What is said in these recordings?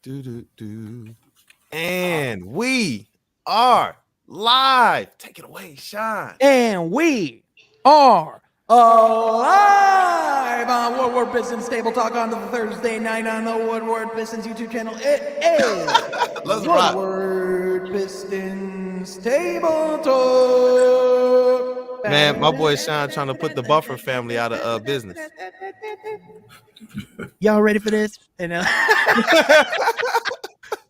Do. And we are live. Take it away, Sean. And we are alive on Woodward Pistons Table Talk on the Thursday night on the Woodward Pistons YouTube channel. It is Let's rock. Woodward Pistons Table Talk. Man, my boy Sean trying to put the Buffer family out of business. Y'all ready for this?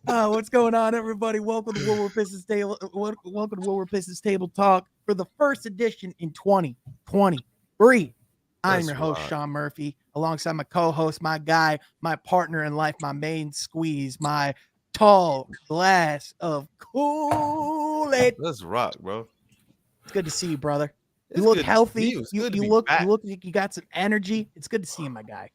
What's going on, everybody? Welcome to Woodward Pistons Table. Welcome to Woodward Pistons Table Talk for the first edition in 2023. I'm your host, Sean Murphy, alongside my co-host, my guy, my partner in life, my main squeeze, my tall glass of Kool-Aid. Let's rock, bro. It's good to see you, brother. You look healthy. You look like you got some energy. It's good to see you, my guy.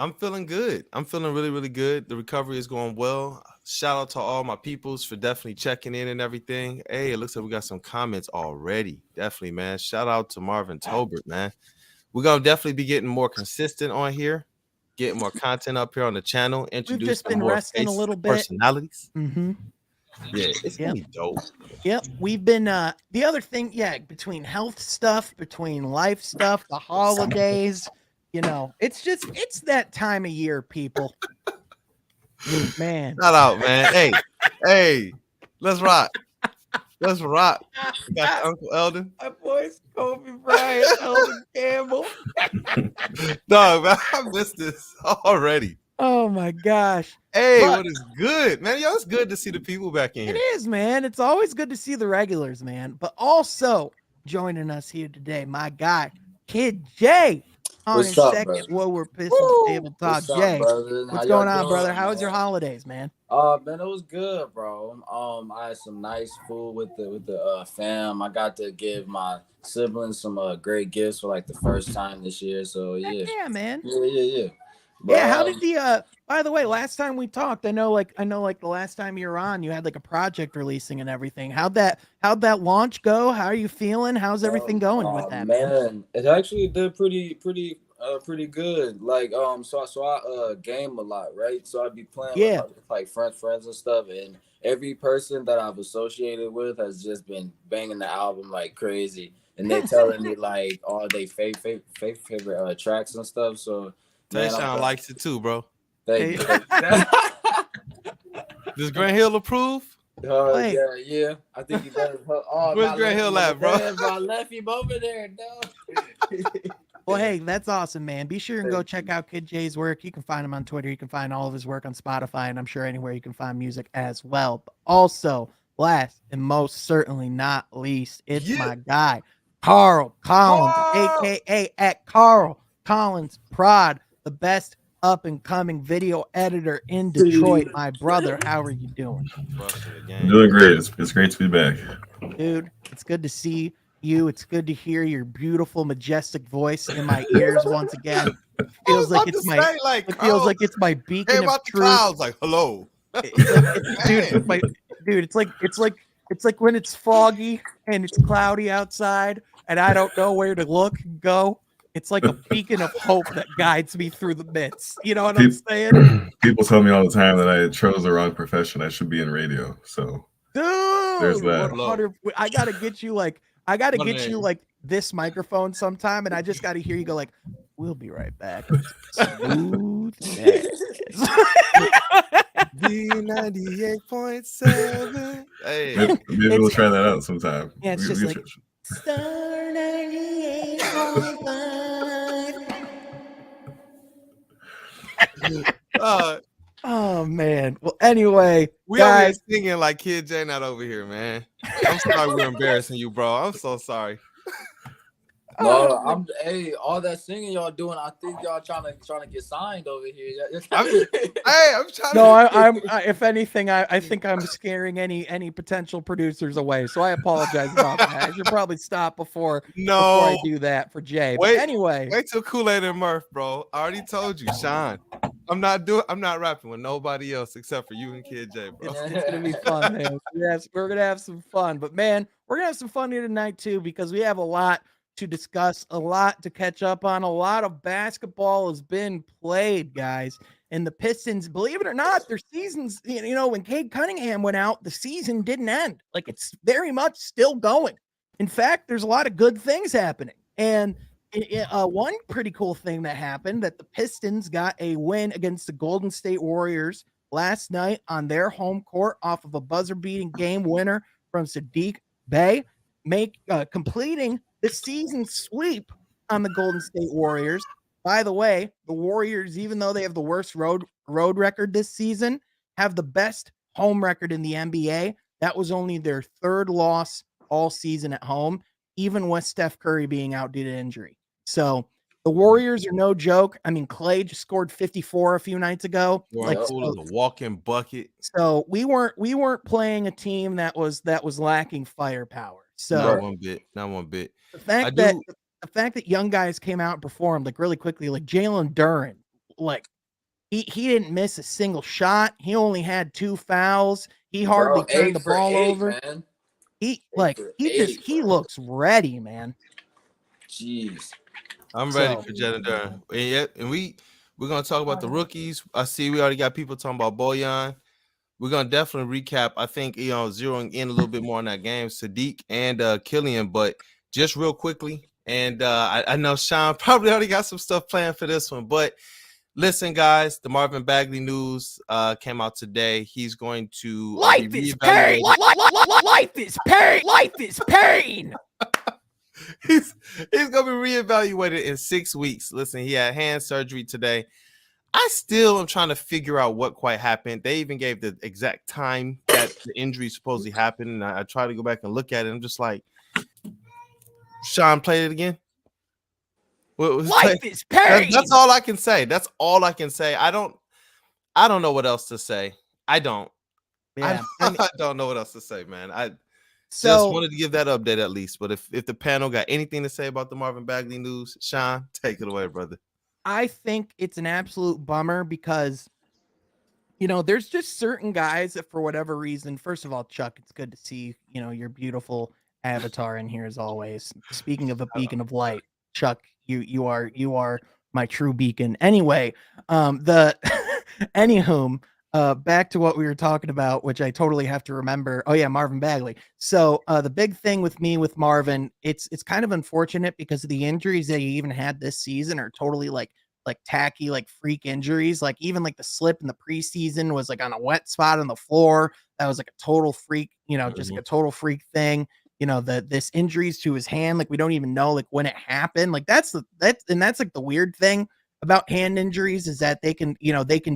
I'm feeling good. I'm feeling really, really good. The recovery is going well. Shout out to all my peoples for definitely checking in and everything. Hey, it looks like we got some comments already. Definitely, man. Shout out to Marvin Tolbert, man. We're going to definitely be getting more consistent on here, getting more content up here on the channel, introducing just been more resting a little bit. Personalities. Mm-hmm. Yeah, it's going to be dope. Yep, we've been the other thing, between health stuff, between life stuff, the holidays, it's that time of year, people. Man. Shout out, man. Hey, let's rock. Let's rock. We got Uncle Eldon. My boys, Kobe Bryant, Eldon Campbell. Dog, man, I missed this already. Oh my gosh. Hey, what is good, man? Yo, it's good to see the people back in here. It is, man. It's always good to see the regulars, man. But also joining us here today, my guy, Kid J. On his second Woodward Pistons Table Talk. Jay, what's going on, brother? How was your holidays, man? Man, it was good, bro. I had some nice food with the fam. I got to give my siblings some great gifts for like the first time this year. So yeah, man. Yeah. But, how did the by the way, last time we talked, I know like the last time you were on, you had like a project releasing and everything. How'd that launch go? How are you feeling? How's everything going with that, man? It actually did pretty good. Like so I game a lot, right? So I'd be playing with like friends and stuff, and every person that I've associated with has just been banging the album like crazy, and they're telling me like all they favorite tracks and stuff. So Tayshawn likes it too, bro. Thank you. Does Grant Hill approve? Yeah. I think he does. Where's Grant Hill at, bro? I left him over there, no. Well, hey, that's awesome, man. Be sure and go check out Kid J's work. You can find him on Twitter. You can find all of his work on Spotify, and I'm sure anywhere you can find music as well. But also, last and most certainly not least, it's my guy, Carl Collins, a.k.a. at Carl Collins Prod, the best up-and-coming video editor in Detroit. My brother, how are you doing? I'm doing great. It's great to be back. Dude, it's good to see you. It's good to hear your beautiful, majestic voice in my ears once again. It feels like it's my beacon of truth. Clouds, like hello. It's like when it's foggy and it's cloudy outside and I don't know where to look and go. It's like a beacon of hope that guides me through the midst. You know what I'm saying? People tell me all the time that I chose the wrong profession. I should be in radio. So, dude, there's that. I gotta get you like this microphone sometime, and I just gotta hear you go like, "We'll be right back." Smooth. B98.7. Hey, maybe we'll try that out sometime. Yeah, it's just like Star 98.5. Oh man. Well, anyway, we guys, are singing like Kid J not over here, man. I'm sorry we're embarrassing you, bro. I'm so sorry. No, all that singing y'all doing, I think y'all trying to get signed over here. I'm trying. No, I'm. If anything, I think I'm scaring any potential producers away. So I apologize about that. I should probably stop before I do that for Jay. But anyway, wait till Kool-Aid and Murph, bro. I already told you, Sean. I'm not rapping with nobody else except for you and Kid J, bro. It's gonna be fun, man. Yes, we're gonna have some fun. But man, we're gonna have some fun here tonight too, because we have a lot to discuss, a lot to catch up on. A lot of basketball has been played, guys. And the Pistons, believe it or not, their seasons, when Cade Cunningham went out, the season didn't end. Like, it's very much still going. In fact, there's a lot of good things happening. And one pretty cool thing that happened, that the Pistons got a win against the Golden State Warriors last night on their home court off of a buzzer-beating game winner from Saddiq Bey, completing the season sweep on the Golden State Warriors. By the way, the Warriors, even though they have the worst road record this season, have the best home record in the NBA. That was only their third loss all season at home, even with Steph Curry being out due to injury. So the Warriors are no joke. I mean, Clay just scored 54 a few nights ago. Cool as a walking bucket. So we weren't playing a team that was lacking firepower. So not one bit. The fact that young guys came out and performed like really quickly, like Jalen Duren, like he didn't miss a single shot. He only had 2 fouls. He hardly turned the ball over. Man. He looks ready, man. Jeez. I'm ready for Jalen Duren. And we're gonna talk about the rookies. I see we already got people talking about Bojan. We're gonna definitely recap. I think zeroing in a little bit more on that game, Saddiq and Killian, but just real quickly. And I know Sean probably already got some stuff planned for this one, but listen, guys, the Marvin Bagley news came out today. He's going to life is pain. Life is pain. Life is pain. He's gonna be reevaluated in 6 weeks. Listen, he had hand surgery today. I still am trying to figure out what quite happened. They even gave the exact time that the injury supposedly happened, and I try to go back and look at it. I'm just like, Sean, play it again. Life is pain. That's all I can say. That's all I can say. I don't know what else to say. I don't. Yeah, I don't know what else to say, man. Just wanted to give that update at least. But if the panel got anything to say about the Marvin Bagley news, Sean, take it away, brother. I think it's an absolute bummer because, there's just certain guys that for whatever reason, first of all, Chuck, it's good to see, your beautiful avatar in here as always. Speaking of a beacon of light, Chuck, you are my true beacon. Anyway, anywhom, back to what we were talking about, which I totally have to remember. Oh yeah, Marvin Bagley. So the big thing with Marvin, it's kind of unfortunate because of the injuries that he even had this season are totally like tacky, like freak injuries. Like even like the slip in the preseason was like on a wet spot on the floor. That was like a total freak, just like a total freak thing. This injuries to his hand, like we don't even know like when it happened. Like that's like the weird thing about hand injuries is that they can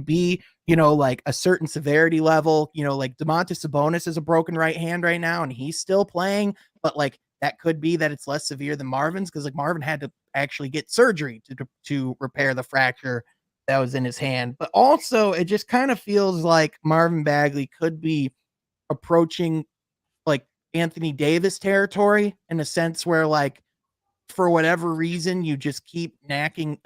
be, like a certain severity level, like Domantas Sabonis has a broken right hand right now and he's still playing, but like that could be that it's less severe than Marvin's because like Marvin had to actually get surgery to repair the fracture that was in his hand. But also it just kind of feels like Marvin Bagley could be approaching like Anthony Davis territory in a sense where like for whatever reason you just keep racking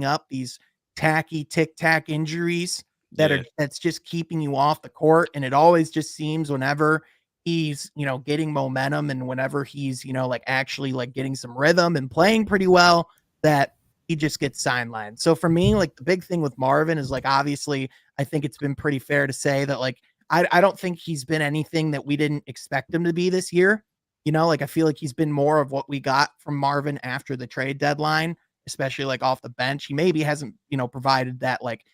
up these tacky tic-tac injuries that's just keeping you off the court. And it always just seems whenever he's getting momentum and whenever he's like actually like getting some rhythm and playing pretty well, that he just gets sidelined. So for me, like the big thing with Marvin is like obviously I think it's been pretty fair to say that like I don't think he's been anything that we didn't expect him to be this year. Like I feel like he's been more of what we got from Marvin after the trade deadline, especially like off the bench. He maybe hasn't, provided that like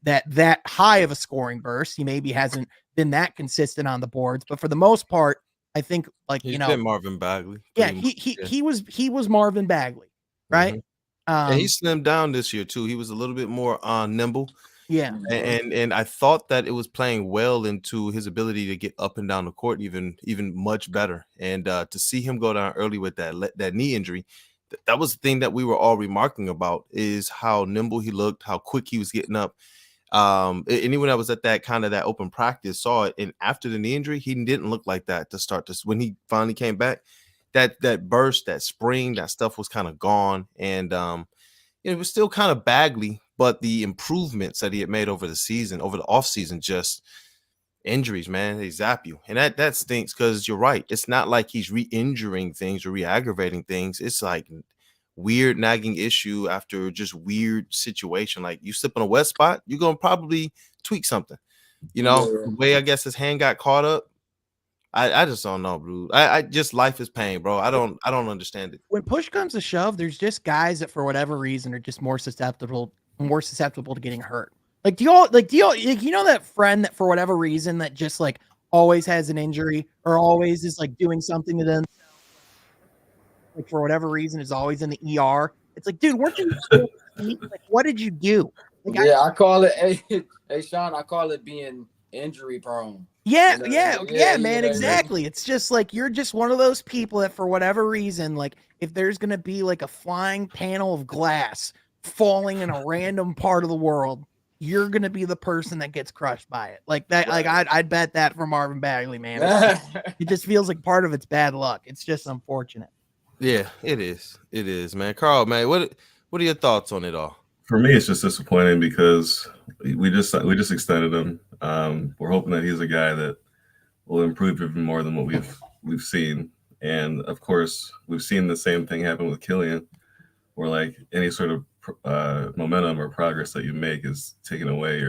that high of a scoring burst. He maybe hasn't been that consistent on the boards, but for the most part, I think like, he's been Marvin Bagley. Yeah, he was Marvin Bagley, right? And he slimmed down this year too. He was a little bit more nimble. Yeah. And I thought that it was playing well into his ability to get up and down the court even much better. And to see him go down early with that knee injury, that was the thing that we were all remarking about is how nimble he looked, how quick he was getting up. Anyone that was at that open practice saw it. And after the knee injury, he didn't look like that to start this. When he finally came back, that burst, that spring, that stuff was kind of gone. And it was still kind of Bagley, but the improvements that he had made over the offseason, just injuries, man, they zap you. And that stinks because you're right. It's not like he's re-injuring things or re-aggravating things. It's like weird nagging issue after just weird situation. Like you slip on a wet spot, you're gonna probably tweak something. You know, Yeah. the way I guess his hand got caught up. I just don't know, bro. I just life is pain, bro. I don't understand it. When push comes to shove, there's just guys that for whatever reason are just more susceptible to getting hurt. Like do y'all like you know that friend that for whatever reason that just like always has an injury or always is like doing something to them, like for whatever reason is always in the ER. It's like, dude, weren't you like what did you do? Like, Yeah, I call it hey Sean, I call it being injury prone. Yeah, You know, yeah, you man, know, exactly. It's just like you're just one of those people that for whatever reason, like if there's gonna be like a flying panel of glass falling in a random part of the world, you're gonna be the person that gets crushed by it. Like that, like Right. I'd bet that for Marvin Bagley, man. It just feels like part of it's bad luck. It's just unfortunate. Yeah, it is. It is, man. Carl, man, what are your thoughts on it all? For me, it's just disappointing because we just extended him. We're hoping that he's a guy that will improve even more than what we've seen. And of course, we've seen the same thing happen with Killian, where like any sort of momentum or progress that you make is taken away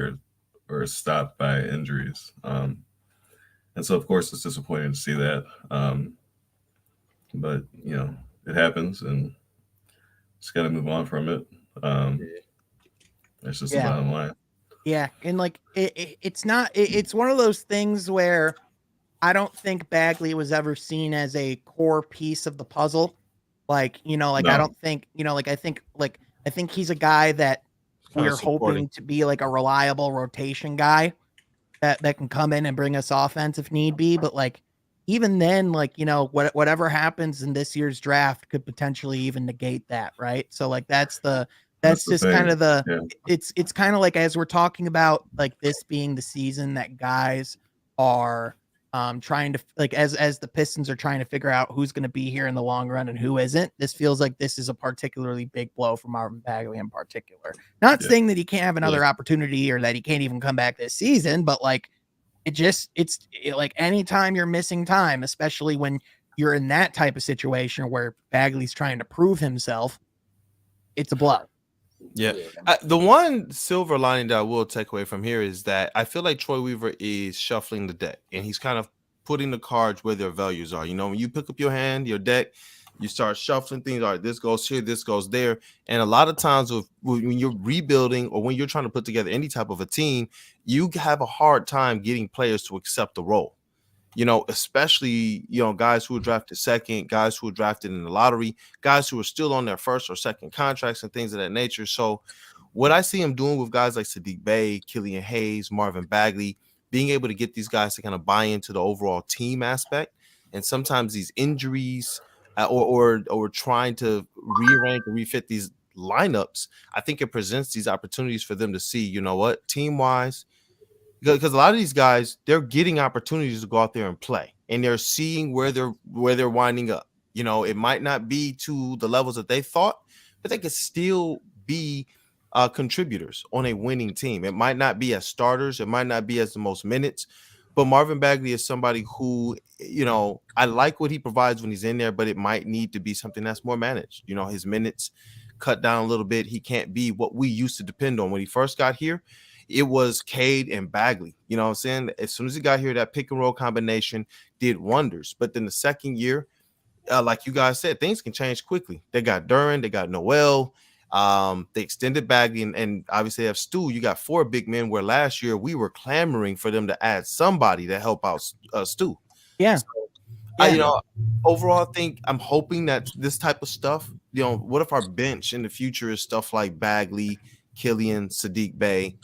or stopped by injuries. And so, of course, it's disappointing to see that. But you know, it happens, and just got to move on from it. That's just the bottom line. Yeah, and like it's not. It's one of those things where I don't think Bagley was ever seen as a core piece of the puzzle. Like, you know, like No. I don't think, you know, like I think he's a guy that Kinda we're supporting. hoping to be like a reliable rotation guy that can come in and bring us offense if need be. But like even then, like, you know, whatever happens in this year's draft could potentially even negate that, right? So like that's just thing. kind of the Yeah. it's kind of like as we're talking about like this being the season that guys are trying to like as the Pistons are trying to figure out who's going to be here in the long run and who isn't. This feels like this is a particularly big blow for Marvin Bagley in particular. Not Yeah. saying that he can't have another opportunity or that he can't even come back this season, but like like anytime you're missing time, especially when you're in that type of situation where Bagley's trying to prove himself, it's a blow. Yeah. The one silver lining that I will take away from here is that I feel like Troy Weaver is shuffling the deck and he's kind of putting the cards where their values are. You know, when you pick up your hand, your deck, you start shuffling things. All right, this goes here, this goes there. And a lot of times when you're rebuilding or when you're trying to put together any type of a team, you have a hard time getting players to accept the role. You know, especially, you know, guys who were drafted second, guys who were drafted in the lottery, guys who are still on their first or second contracts and things of that nature. So what I see him doing with guys like Saddiq Bey, Killian Hayes, Marvin Bagley, being able to get these guys to kind of buy into the overall team aspect. And sometimes these injuries or trying to rearrange and refit these lineups, I think it presents these opportunities for them to see, you know what, team-wise, because a lot of these guys, they're getting opportunities to go out there and play, and they're seeing where they're winding up. You know, it might not be to the levels that they thought, but they could still be contributors on a winning team. It might not be as starters, it might not be as the most minutes, but Marvin Bagley is somebody who, you know, I like what he provides when he's in there, but it might need to be something that's more managed. You know, his minutes cut down a little bit. He can't be what we used to depend on when he first got here. It was Cade and Bagley. You know what I'm saying? As soon as he got here, that pick and roll combination did wonders. But then the second year, like you guys said, things can change quickly. They got Duran, they got Noel, they extended Bagley, and obviously they have Stu. You got 4 big men where last year we were clamoring for them to add somebody to help out Stu. Yeah. So, you know, overall, I think I'm hoping that this type of stuff, you know, what if our bench in the future is stuff like Bagley, Killian, Saddiq Bey,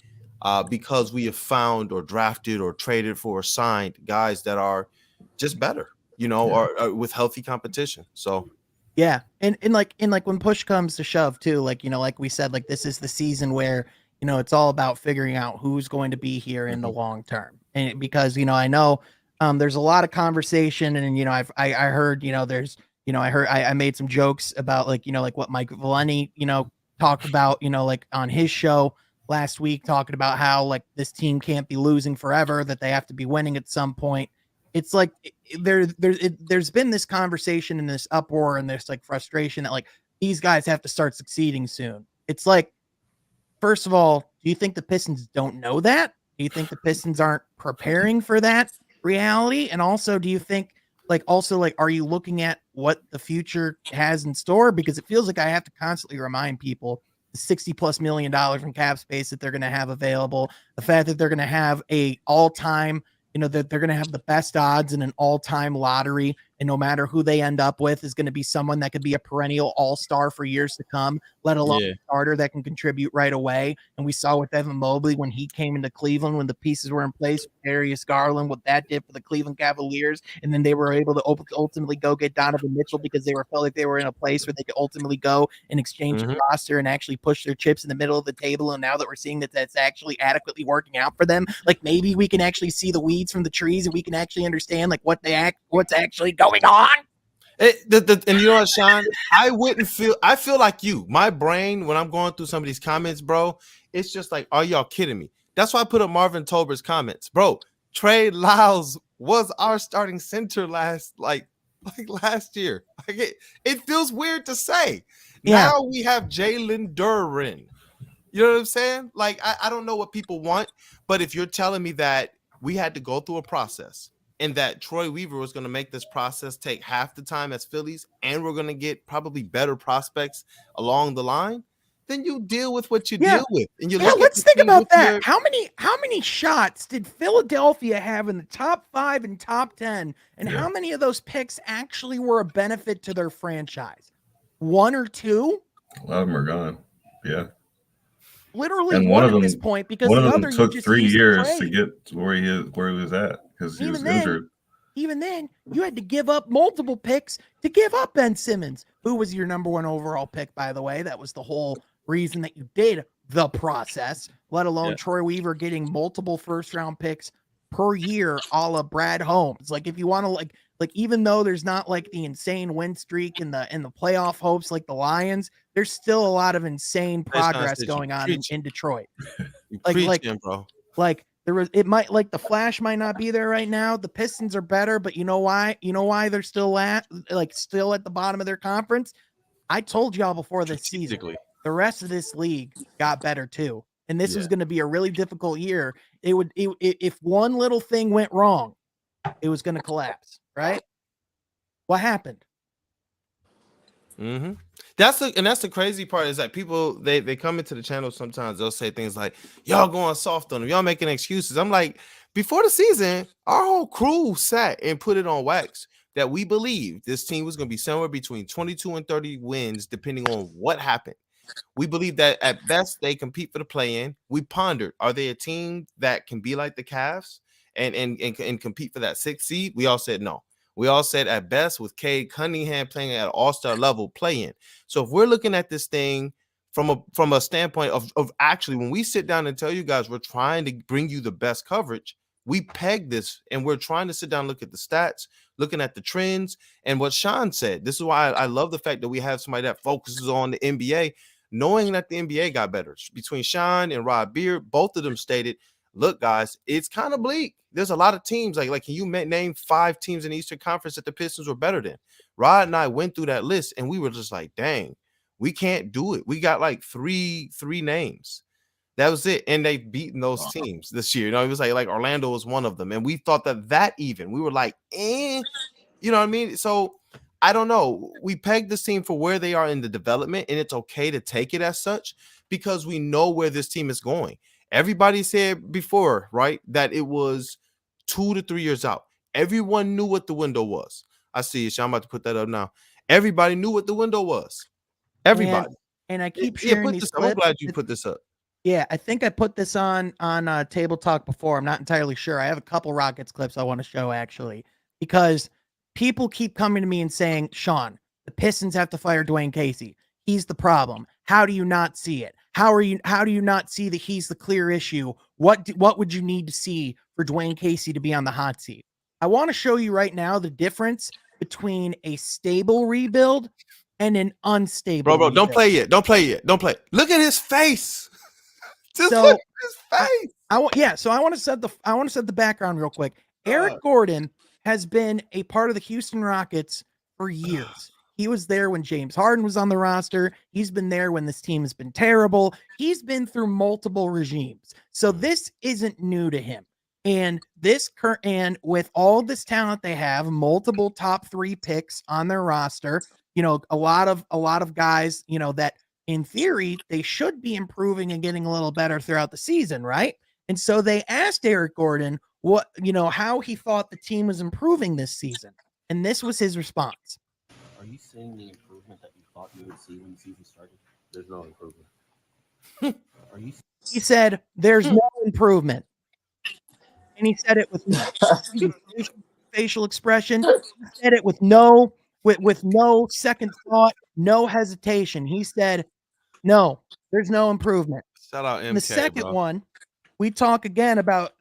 because we have found or drafted or traded for or signed guys that are just better, you know, or with healthy competition. So yeah, and like when push comes to shove too, like, you know, like we said, like this is the season where, you know, it's all about figuring out who's going to be here in the long term. And because, you know, I know there's a lot of conversation, and you know, I heard, you know, there's, you know, I made some jokes about like, you know, like what Mike Valeni, you know, talked about, you know, like on his show last week, talking about how like this team can't be losing forever, that they have to be winning at some point. It's like there's been this conversation and this uproar and this like frustration that like these guys have to start succeeding soon. It's like, first of all, do you think the Pistons don't know that? Do you think the Pistons aren't preparing for that reality? And also, do you think, are you looking at what the future has in store? Because it feels like I have to constantly remind people the $60+ million in cap space that they're going to have available, the fact that they're going to have a all-time, that they're going to have the best odds in an all-time lottery, and no matter who they end up with is going to be someone that could be a perennial all-star for years to come, let alone a starter that can contribute right away. And we saw with Evan Mobley when he came into Cleveland, when the pieces were in place, Darius Garland, what that did for the Cleveland Cavaliers, and then they were able to ultimately go get Donovan Mitchell because they felt like they were in a place where they could ultimately go and exchange the roster and actually push their chips in the middle of the table. And now that we're seeing that that's actually adequately working out for them, like maybe we can actually see the weeds from the trees and we can actually understand like what's actually going on. And you know what, Sean? I feel like you. My brain, when I'm going through some of these comments, bro, it's just like, are y'all kidding me? That's why I put up Marvin Tolbert's comments. Bro, Trey Lyles was our starting center last year. Like it feels weird to say. Yeah. Now we have Jalen Duren. You know what I'm saying? Like, I don't know what people want, but if you're telling me that we had to go through a process and that Troy Weaver was going to make this process take half the time as Phillies, and we're going to get probably better prospects along the line, then you deal with what you deal with. And let's think about that. How many shots did Philadelphia have in the top 5 and top 10? And how many of those picks actually were a benefit to their franchise? 1 or 2? A lot of them are gone. Yeah. Literally and one of them, at this point, because one the of them other took 3 years to get to where he was at because he was injured. Even then, you had to give up multiple picks to give up Ben Simmons, who was your number 1 overall pick, by the way. That was the whole reason that you did the process, let alone Troy Weaver getting multiple first-round picks per year a la Brad Holmes. Like, if you want to, like even though there's not like the insane win streak in the playoff hopes like the Lions, there's still a lot of insane progress going on in Detroit. Bro. Like the Flash might not be there right now. The Pistons are better, but you know why? You know why they're still at the bottom of their conference? I told y'all before this season, the rest of this league got better too. And this was going to be a really difficult year. If one little thing went wrong, it was going to collapse, right? What happened? Mm-hmm. That's the crazy part is that people they come into the channel sometimes, they'll say things like, y'all going soft on them, y'all making excuses. I'm like, before the season, our whole crew sat and put it on wax that we believed this team was going to be somewhere between 22 and 30 wins, depending on what happened. We believe that at best they compete for the play-in. We pondered, are they a team that can be like the Cavs and compete for that 6th seed? We all said no. We all said at best with Cade Cunningham playing at an all-star level, play-in. So if we're looking at this thing from a standpoint of actually, when we sit down and tell you guys we're trying to bring you the best coverage, we peg this and we're trying to sit down and look at the stats, looking at the trends, and what Sean said. This is why I love the fact that we have somebody that focuses on the NBA, knowing that the NBA got better. Between Sean and Rod Beard, both of them stated, look, guys, it's kind of bleak. There's a lot of teams. Like, can you name 5 teams in the Eastern Conference that the Pistons were better than? Rod and I went through that list, and we were just like, dang, we can't do it. We got like three names. That was it. And they've beaten those teams this year. You know, it was like Orlando was one of them. And we thought that even. We were like, you know what I mean? So I don't know. We pegged this team for where they are in the development, and it's okay to take it as such because we know where this team is going. Everybody said before, right, that it was 2 to 3 years out. Everyone knew what the window was. I see it. I'm about to put that up now. Everybody knew what the window was. Everybody. And I keep sharing these clips. I'm glad you put this up. Yeah, I think I put this on Table Talk before. I'm not entirely sure. I have a couple Rockets clips I want to show actually, because people keep coming to me and saying, Sean, the Pistons have to fire Dwayne Casey. He's the problem. How do you not see it? How do you not see that he's the clear issue? What would you need to see for Dwayne Casey to be on the hot seat? I want to show you right now the difference between a stable rebuild and an unstable bro, rebuild. Don't play yet. Don't play. Look at his face. Just look at his face. So I want to set the background real quick. Eric Gordon has been a part of the Houston Rockets for years. He was there when James Harden was on the roster. He's been there when this team has been terrible. He's been through multiple regimes. So this isn't new to him. And with all this talent they have, multiple top 3 picks on their roster, a lot of guys, that in theory they should be improving and getting a little better throughout the season, right? And so they asked Eric Gordon how he thought the team was improving this season. And this was his response. Are you seeing the improvement that you thought you would see when the season started? There's no improvement. He said, there's no improvement. And he said it with no facial expression. He said it with no second thought, no hesitation. He said, no, there's no improvement. Shout out MK, and the second bro. one, we talk again about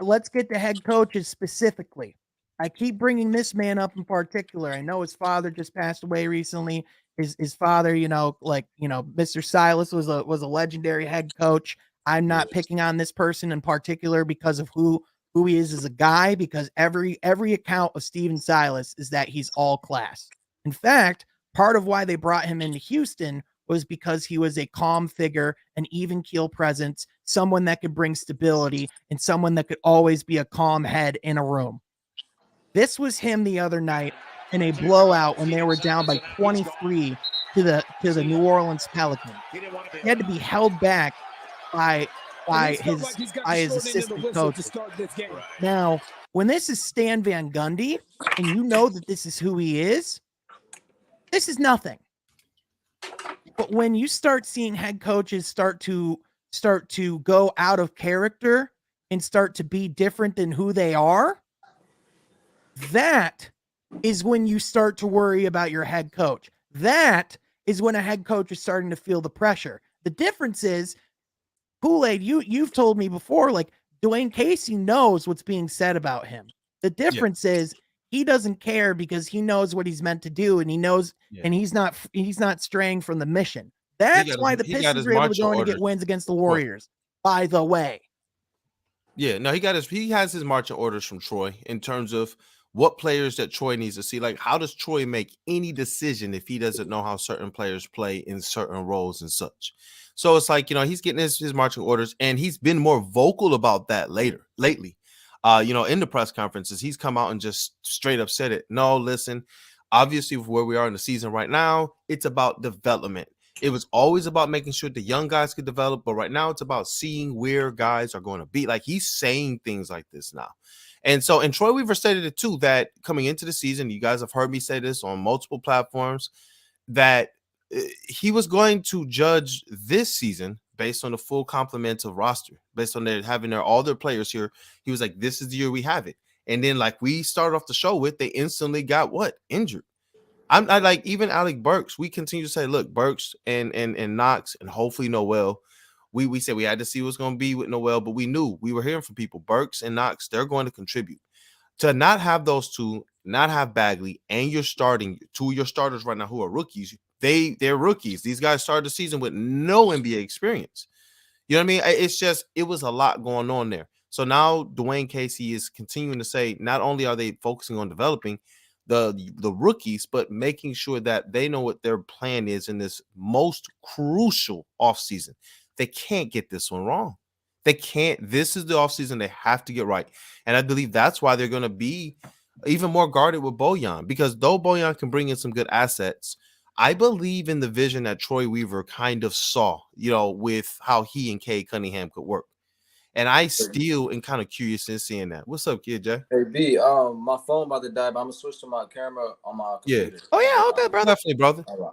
let's get the head coaches specifically. I keep bringing this man up in particular. I know his father just passed away recently. His father, Mr. Silas was a legendary head coach. I'm not picking on this person in particular because of who he is as a guy, because every account of Steven Silas is that he's all class. In fact, part of why they brought him into Houston was because he was a calm figure, an even keel presence, someone that could bring stability, and someone that could always be a calm head in a room. This was him the other night in a blowout when they were down by 23 to the New Orleans Pelicans. He had to be held back by his assistant coach. Now, when this is Stan Van Gundy, and you know that this is who he is, this is nothing. But when you start seeing head coaches start to go out of character and start to be different than who they are, that is when you start to worry about your head coach. That is when a head coach is starting to feel the pressure. The difference is, Kool-Aid, you've told me before, like Dwayne Casey knows what's being said about him. The difference is he doesn't care because he knows what he's meant to do, and he knows, and he's not straying from the mission. That's why the Pistons were able to go in and get wins against the Warriors, by the way. Yeah, no, he has his marching orders from Troy in terms of what players that Troy needs to see. Like, how does Troy make any decision if he doesn't know how certain players play in certain roles and such? So it's like, he's getting his marching orders, and he's been more vocal about that lately. In the press conferences, he's come out and just straight up said it. No, listen, obviously where we are in the season right now, it's about development. It was always about making sure the young guys could develop, but right now it's about seeing where guys are going to be. Like, he's saying things like this now. And Troy Weaver stated it too, that coming into the season, you guys have heard me say this on multiple platforms, that he was going to judge this season based on the full complement of roster, based on all their players here. He was like, this is the year we have it. And then, like we started off the show with, they instantly got injured. I like, even Alec Burks, we continue to say, look, Burks and Knox and hopefully Noel. We said we had to see what's going to be with Noel, but we knew, we were hearing from people, Burks and Knox, they're going to contribute. To not have those two, not have Bagley, and you're starting two of your starters right now who are rookies. They're rookies. These guys started the season with no NBA experience. You know what I mean? It's just, it was a lot going on there. So now Dwayne Casey is continuing to say, not only are they focusing on developing the rookies, but making sure that they know what their plan is in this most crucial offseason. They can't get this one wrong. They can't. This is the offseason they have to get right. And I believe that's why they're going to be even more guarded with Bojan, because though Bojan can bring in some good assets, I believe in the vision that Troy Weaver kind of saw, with how he and Cade Cunningham could work. And I still am kind of curious in seeing that. What's up, kid, Jay? Hey, B, my phone about to die, but I'm going to switch to my camera on my computer. Yeah. Oh, yeah, okay, brother. Definitely, brother. All right.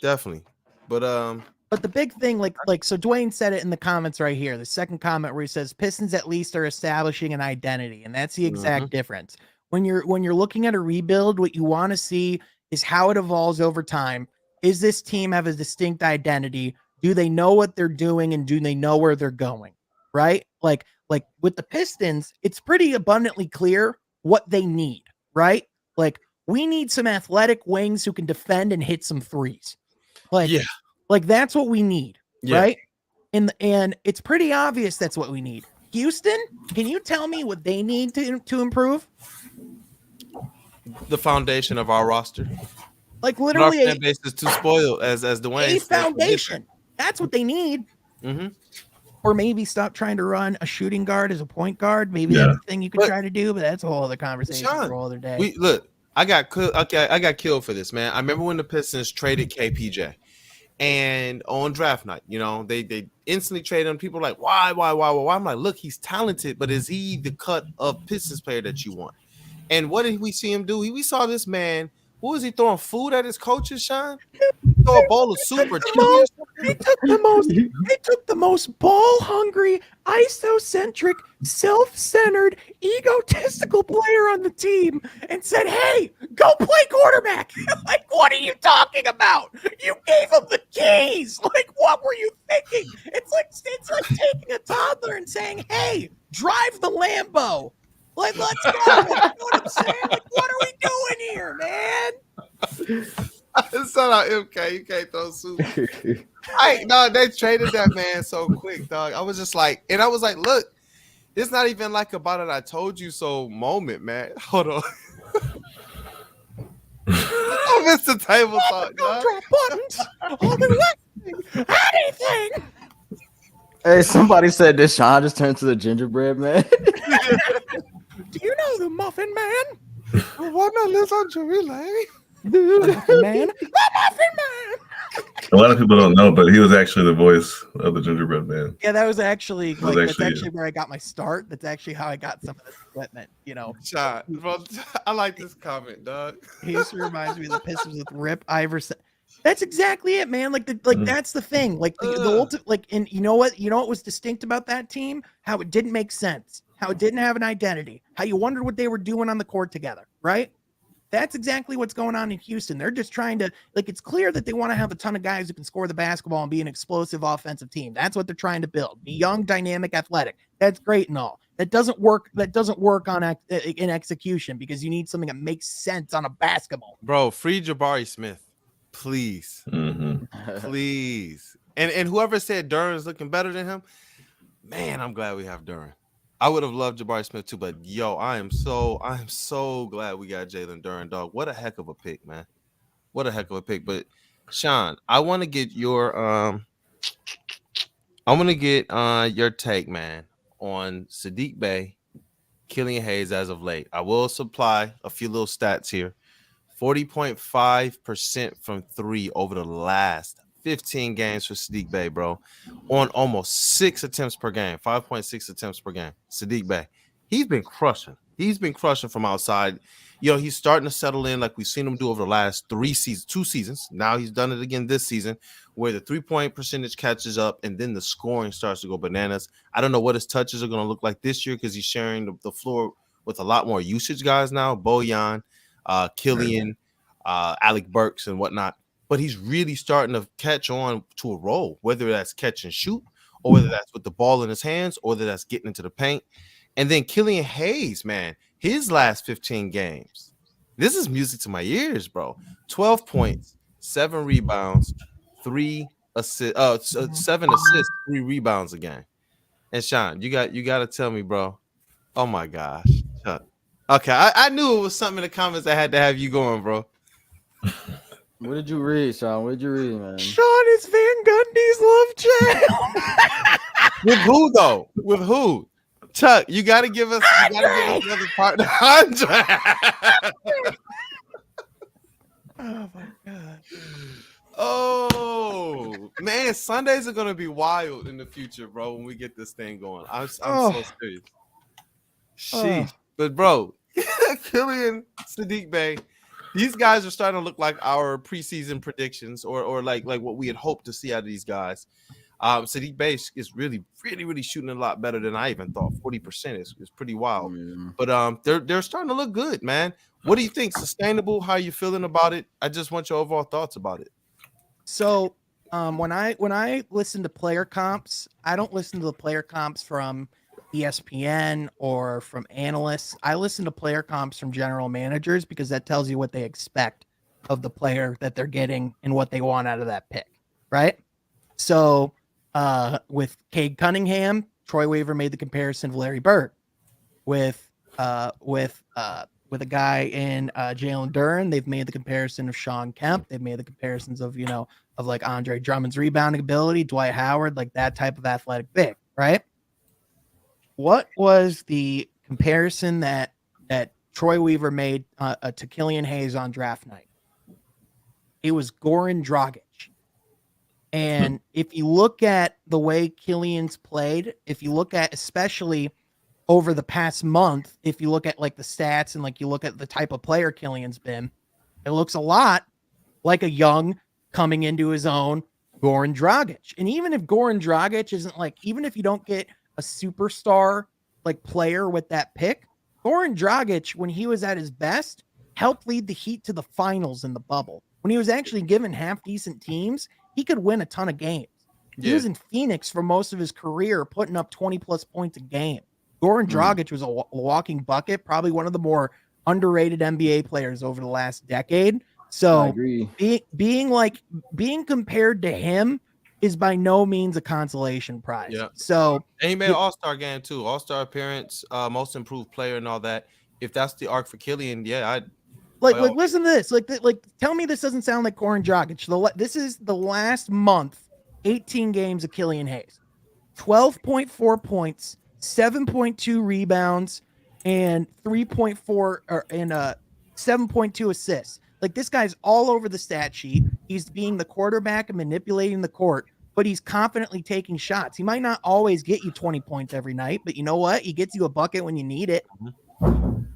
Definitely. But the big thing, so Dwayne said it in the comments right here. The second comment where he says Pistons at least are establishing an identity, and that's the exact difference. When you're looking at a rebuild, what you want to see is how it evolves over time. Is this team have a distinct identity? Do they know what they're doing, and do they know where they're going? Right? Like with the Pistons, it's pretty abundantly clear what they need, right? Like, we need some athletic wings who can defend and hit some threes. Like that's what we need, right? And it's pretty obvious that's what we need. Houston, can you tell me what they need to improve? the foundation of our roster. Like But our literally fan base is too spoiled, as Dwayne a said. foundation. That's what they need. Mm-hmm. Or maybe stop trying to run a shooting guard as a point guard. Maybe Yeah. that's a thing you could But- try to do, but that's a whole other conversation for a whole other day. We look. I got killed for this, man. I remember when the Pistons traded KPJ, and on draft night, you know, they instantly traded him. People were like, why? I'm like, look, he's talented, but is he the cut of Pistons player that you want? And what did we see him do? We saw this man. What was he throwing food at his coaches, Sean? Throw a bowl of soup or chili. He took the most ball-hungry, isocentric, self-centered, egotistical player on the team and said, "Hey, go play quarterback." Like, what are you talking about? You gave him the keys. Like, what were you thinking? It's like taking a toddler and saying, "Hey, drive the Lambo." Like, let's go. You know what I'm saying? Like, what are we doing here, man? It's not out MK. You can't throw soup. They traded that man so quick, dog. I was just like, and I was like, look, it's not even like about it. I told you so moment, man. Hold on. I missed the table talk, dog. Drop buttons. I'll do anything. Hey, somebody said this Sean just turned to the gingerbread man. Do you know the Muffin Man? What not listen to relay? The Muffin Man. The Muffin Man. A lot of people don't know, but he was actually the voice of the gingerbread man. Yeah, that was actually was that's actually- actually where I got my start. That's actually how I got some of this equipment. You know, Shot, bro. I like this comment, dog. he used to remind me of the Pistons with Rip Iverson. That's exactly it, man. Like that's the thing. Like the ultimate. Like, and you know what? You know what was distinct about that team? How it didn't make sense. How it didn't have an identity. How you wondered what they were doing on the court together. Right? That's exactly what's going on in Houston. They're just trying to, like, it's clear that they want to have a ton of guys who can score the basketball and be an explosive offensive team. That's what they're trying to build. Be young, dynamic, athletic. That's great and all. That doesn't work on in execution because you need something that makes sense on a basketball. Bro, free Jabari Smith, please, please. And whoever said Duran's looking better than him, man, I'm glad we have Duran. I would have loved Jabari Smith too, but yo, I am so glad we got Jalen Duran, dog. What a heck of a pick, man. What a heck of a pick. But Sean, I want to get your take, man, on Saddiq Bey, Killian Hayes as of late. I will supply a few little stats here. 40.5% from three over the last 15 games for Saddiq Bey, bro, on almost 6 attempts per game, 5.6 attempts per game. Saddiq Bey, he's been crushing. He's been crushing from outside. You know, he's starting to settle in like we've seen him do over the last 2 seasons. Now he's done it again this season, where the 3-point percentage catches up and then the scoring starts to go bananas. I don't know what his touches are going to look like this year because he's sharing the floor with a lot more usage guys now, Bojan, Killian, Alec Burks and whatnot. But he's really starting to catch on to a role, whether that's catch and shoot, or whether that's with the ball in his hands, or whether that's getting into the paint. And then Killian Hayes, man, his last 15 games, this is music to my ears, bro. 12 points, 7 rebounds, 7 assists, 3 rebounds a game. And Sean, you got to tell me, bro. Oh my gosh. Okay, I knew it was something in the comments that had to have you going, bro. What did you read, Sean? What did you read, man? Sean is Van Gundy's love child. With who though? With who? Chuck, you gotta give us another partner. Andre. Oh my god. Oh man, Sundays are gonna be wild in the future, bro. When we get this thing going, I'm so serious. Sheesh. But bro, Killian, Saddiq Bey, these guys are starting to look like our preseason predictions, or like what we had hoped to see out of these guys. Saddiq Bey is really shooting a lot better than I even thought. 40% is pretty wild. But they're starting to look good, man. What do you think? Sustainable? How are you feeling about it? I just want your overall thoughts about it. So when I listen to player comps, I don't listen to the player comps from ESPN or from analysts. I listen to player comps from general managers because that tells you what they expect of the player that they're getting and what they want out of that pick, right? So with Cade Cunningham, Troy Weaver made the comparison of Larry Bird. With with a guy in Jalen Duren. They've made the comparison of Sean Kemp. They've made the comparisons of, of like Andre Drummond's rebounding ability, Dwight Howard, like that type of athletic big, right? What was the comparison that Troy Weaver made to Killian Hayes on draft night? It was Goran Dragic. And if you look at the way Killian's played, if you look at especially over the past month, if you look at like the stats and like you look at the type of player Killian's been, it looks a lot like a young coming into his own Goran Dragic. And even if Goran Dragic isn't like, even if you don't get a superstar like player with that pick, Goran Dragic, when he was at his best, helped lead the Heat to the finals in the bubble. When he was actually given half decent teams, he could win a ton of games. He was in Phoenix for most of his career, putting up 20 plus points a game. Goran Dragic was a walking bucket, probably one of the more underrated NBA players over the last decade. So being compared to him is by no means a consolation prize. Yeah. So and he made an All-Star game too, All-Star appearance, most improved player, and all that. If that's the arc for Killian, I'd listen to this. Like, tell me this doesn't sound like Goran Dragic. This is the last month, 18 games of Killian Hayes, 12.4 points, 7.2 rebounds, and 7.2 assists. Like, this guy's all over the stat sheet. He's being the quarterback and manipulating the court, but he's confidently taking shots. He might not always get you 20 points every night, but you know what? He gets you a bucket when you need it.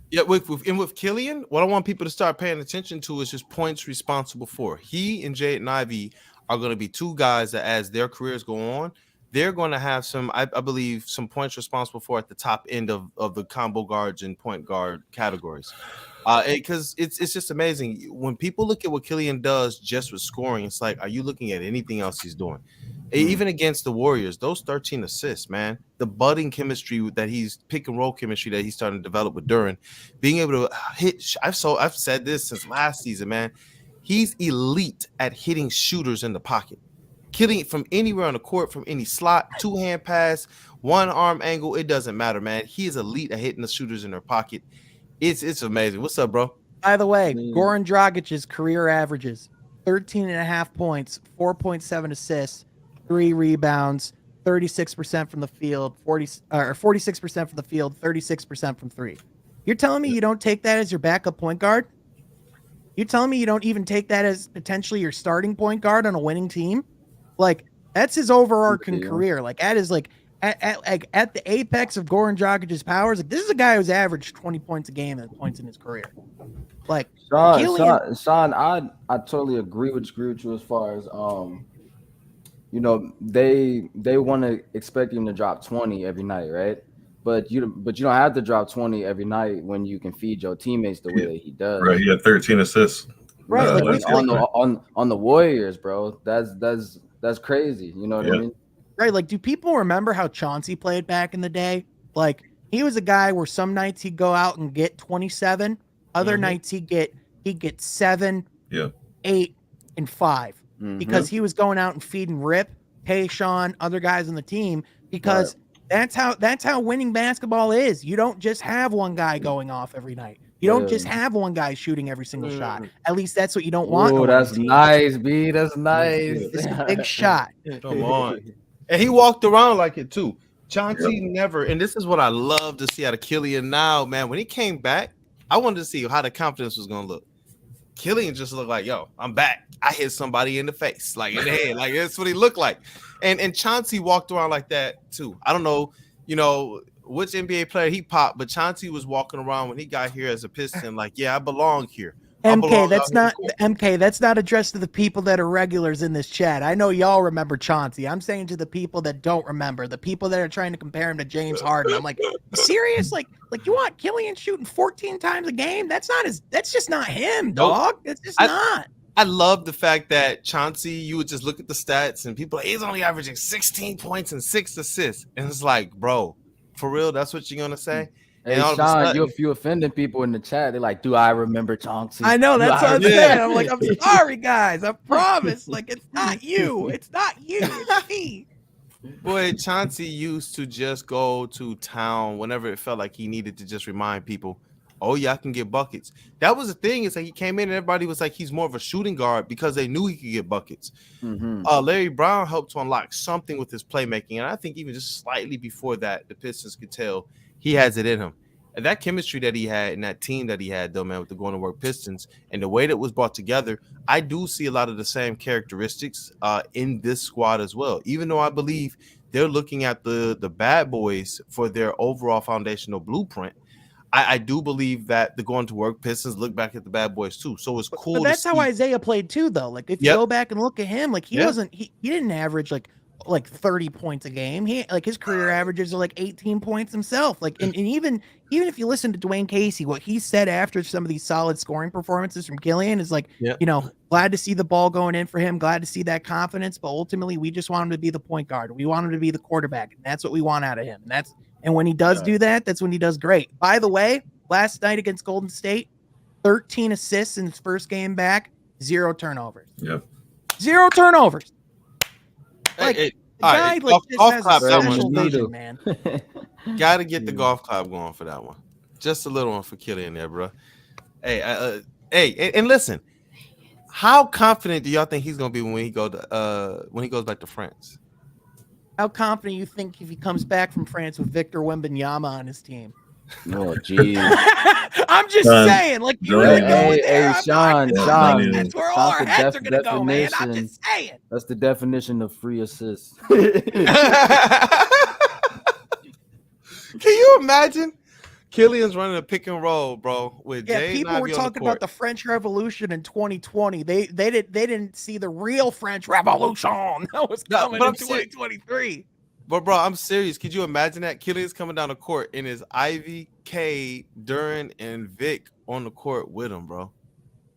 Yeah, with Killian, what I want people to start paying attention to is just points responsible for. He and Jaden Ivey are going to be two guys that, as their careers go on, they're going to have some, I believe, some points responsible for at the top end of the combo guards and point guard categories. Because it's just amazing. When people look at what Killian does just with scoring, it's like, are you looking at anything else he's doing? Even against the Warriors, those 13 assists, man, the budding chemistry that he's pick and roll chemistry that he's starting to develop with Duren, being able to hit. I've said this since last season, man. He's elite at hitting shooters in the pocket, killing from anywhere on the court, from any slot, two-hand pass, one arm angle. It doesn't matter, man. He is elite at hitting the shooters in their pocket. It's amazing. What's up, bro? By the way, Goran Dragic's career averages 13.5 points, 4.7 assists, 3 rebounds, 36% from the field, 46% from the field, 36% from 3. You're telling me you don't take that as your backup point guard? You're telling me you don't even take that as potentially your starting point guard on a winning team? Like, that's his overarching career. Like, that is like at the apex of Goran Dragic's powers. Like, this is a guy who's averaged 20 points a game at points in his career. Like, Sean, I totally agree with you as far as they want to expect him to drop 20 every night, right? But you don't have to drop 20 every night when you can feed your teammates the way that he does. Right, he had 13 assists. Right, on the Warriors, bro. That's crazy. You know what I mean? Right, like, do people remember how Chauncey played back in the day? Like, he was a guy where some nights he'd go out and get 27, other nights he'd get 7, 8, and 5. Because he was going out and feeding Rip, Tayshaun, other guys on the team, because that's how winning basketball is. You don't just have one guy going off every night. You don't just have one guy shooting every single shot. At least that's what you don't want. Oh, that's nice, B. That's nice. It's a big shot. Come on. And he walked around like it too. Chauncey never, and this is what I love to see out of Killian now, man. When he came back, I wanted to see how the confidence was going to look. Killian just looked like, yo, I'm back. I hit somebody in the face, like in the head. Like, that's what he looked like. And Chauncey walked around like that too. I don't know, which NBA player he popped, but Chauncey was walking around when he got here as a Piston, like, yeah, I belong here. MK, that's not addressed to the people that are regulars in this chat. I know y'all remember Chauncey. I'm saying to the people that don't remember, the people that are trying to compare him to James Harden. I'm like, serious? Like you want Killian shooting 14 times a game? That's just not him, dog. It's just not. I love the fact that Chauncey, you would just look at the stats and people, he's only averaging 16 points and 6 assists. And it's like, bro, for real, that's what you're gonna say? Hey, Sean, you offending people in the chat. They're like, do I remember Chauncey? I know, that's what I'm saying. I'm like, I'm sorry, guys. I promise. Like, it's not you. It's not you. It's me. Boy, Chauncey used to just go to town whenever it felt like he needed to just remind people, Oh yeah, I can get buckets. That was the thing. Is like he came in and everybody was like he's more of a shooting guard because they knew he could get buckets. Larry Brown helped to unlock something with his playmaking, and I think even just slightly before that, the Pistons could tell he has it in him. And that chemistry that he had and that team that he had, though, man, with the going to work Pistons and the way that was brought together, I do see a lot of the same characteristics in this squad as well. Even though I believe they're looking at the bad boys for their overall foundational blueprint, I do believe that the going to work Pistons look back at the bad boys too. So it's cool. But that's how Isaiah played too, though. Like if you go back and look at him, like he wasn't he didn't average like 30 points a game. He like his career averages are like 18 points himself. Like and even if you listen to Dwayne Casey, what he said after some of these solid scoring performances from Killian is like, glad to see the ball going in for him, glad to see that confidence, but ultimately we just want him to be the point guard. We want him to be the quarterback, and that's what we want out of him. And when he does do that, that's when he does great. By the way, last night against Golden State, 13 assists in his first game back, 0 turnovers. Yep. 0 turnovers. Like, hey, guy golf has clap a that special one. vision, man. Got to get the golf clap going for that one. Just a little one for Killian there, bro. Hey, and listen, how confident do y'all think he's gonna be when he goes back to France? How confident you think if he comes back from France with Victor Wembanyama on his team? Oh, geez. I'm just saying, like you really going there. Sean, that's where all our the heads are gonna go, man. I'm definition. just saying. That's the definition of free assists. Can you imagine? Killian's running a pick and roll, bro. With Jay people were talking about the French Revolution in 2020. They didn't see the real French Revolution that was coming in 2023. But bro, I'm serious. Could you imagine that? Killian's coming down the court in his Ivy, K, Duran, and Vic on the court with him, bro.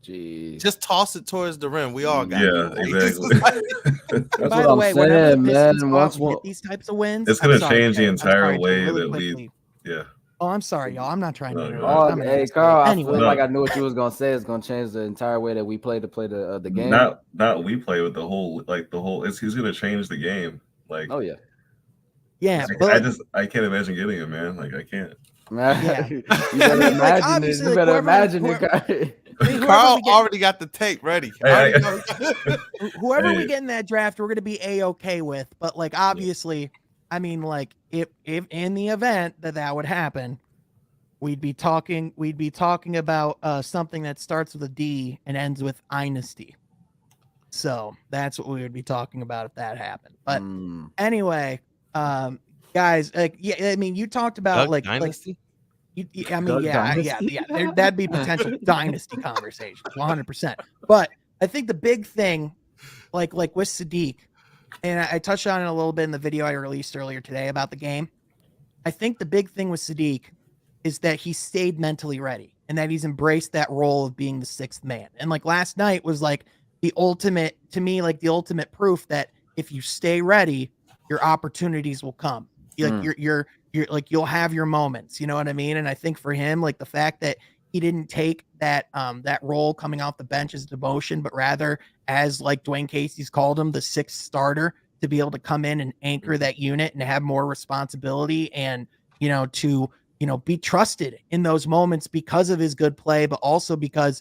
Jeez. Just toss it towards the rim. We all got it. Exactly. That's By what the I'm way, saying, whenever the man. Pistons get these types of wins, it's going to change the entire way that we. Yeah. Oh, I'm sorry, y'all. I'm not trying to interrupt. Oh, hey, Carl, anyway. I feel like I knew what you was gonna say. It's gonna change the entire way that we play the game. Not we play with the whole. He's gonna change the game. Like, oh yeah, yeah. I can't imagine getting it, man. Like I can't. Yeah. You better imagine it. You better imagine it. Carl already got the tape ready. Whoever we get in that draft, we're gonna be A-okay with. But like, obviously. I mean, like, if in the event that would happen, we'd be talking about something that starts with a D and ends with dynasty. So that's what we would be talking about if that happened. But anyway, guys, like, I mean, you talked about Doug dynasty. That'd be potential dynasty conversations, 100%. But I think the big thing, like with Saddiq. And I touched on it a little bit in the video I released earlier today about the game. I think the big thing with Saddiq is that he stayed mentally ready and that he's embraced that role of being the sixth man. And like last night was like the ultimate proof that if you stay ready, your opportunities will come. Like you're like, you'll have your moments, you know what I mean? And I think for him, like the fact that he didn't take that role coming off the bench as demotion, but rather as like Dwayne Casey's called him, the sixth starter, to be able to come in and anchor that unit and have more responsibility and, to be trusted in those moments because of his good play, but also because,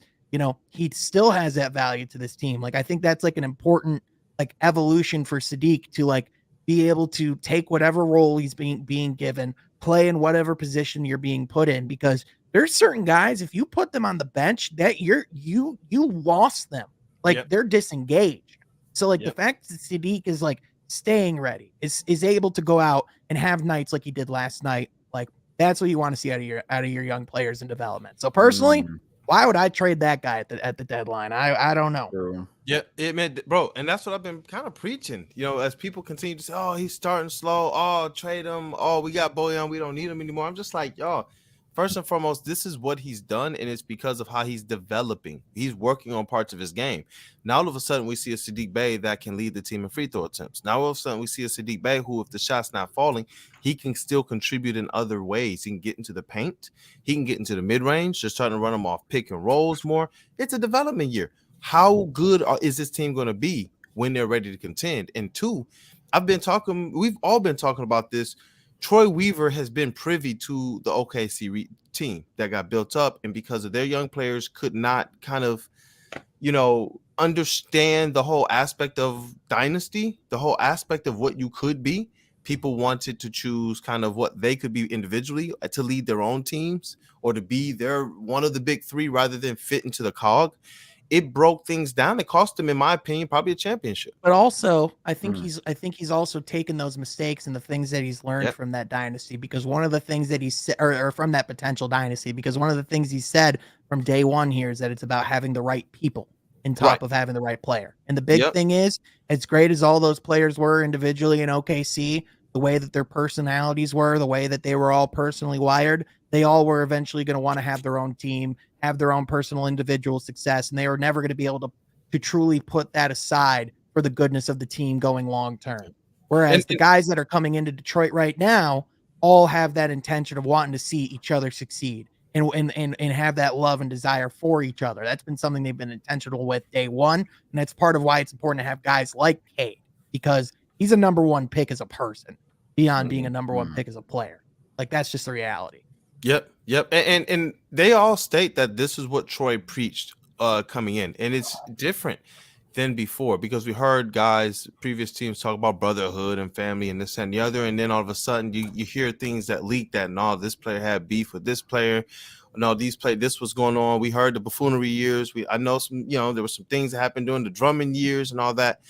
he still has that value to this team. Like, I think that's like an important like evolution for Saddiq to like be able to take whatever role he's being given, play in whatever position you're being put in, because there's certain guys, if you put them on the bench, that you lost them. Like they're disengaged. So like the fact that Saddiq is like staying ready, is able to go out and have nights like he did last night. Like that's what you want to see out of your young players in development. So personally, why would I trade that guy at the deadline? I don't know. True. Yeah, it meant, bro, and that's what I've been kind of preaching. As people continue to say, "Oh, he's starting slow. Oh, trade him. Oh, we got Bojan. We don't need him anymore." I'm just like, y'all. First and foremost, this is what he's done, and it's because of how he's developing. He's working on parts of his game. Now, all of a sudden, we see a Saddiq Bey that can lead the team in free throw attempts. Now, all of a sudden, we see a Saddiq Bey who, if the shot's not falling, he can still contribute in other ways. He can get into the paint. He can get into the mid-range, just trying to run them off pick and rolls more. It's a development year. How good is this team going to be when they're ready to contend? And two, we've all been talking about this. Troy Weaver has been privy to the OKC team that got built up, and because of their young players could not kind of, understand the whole aspect of dynasty, the whole aspect of what you could be. People wanted to choose kind of what they could be individually to lead their own teams or to be one of the big three rather than fit into the cog. It broke things down. It cost them, in my opinion, probably a championship. But also, I think he's also taken those mistakes and the things that he's learned from that dynasty, because one of the things that he said, or from that potential dynasty, because one of the things he said from day one here is that it's about having the right people in top of having the right player. And the big thing is, as great as all those players were individually in OKC, the way that their personalities were, the way that they were all personally wired, they all were eventually going to want to have their own team, have their own personal individual success, and they were never going to be able to truly put that aside for the goodness of the team going long term. Whereas the guys that are coming into Detroit right now all have that intention of wanting to see each other succeed and have that love and desire for each other. That's been something they've been intentional with day one, and that's part of why it's important to have guys like Cade, because he's a number one pick as a person beyond being a number one pick as a player. Like, that's just the reality. Yep. And they all state that this is what Troy preached coming in, and it's different than before, because we heard previous teams talk about brotherhood and family and this and the other, and then all of a sudden you hear things that leak that this player had beef with this player, this was going on. We heard the buffoonery years. I know some, there were some things that happened during the Drummond years and all that.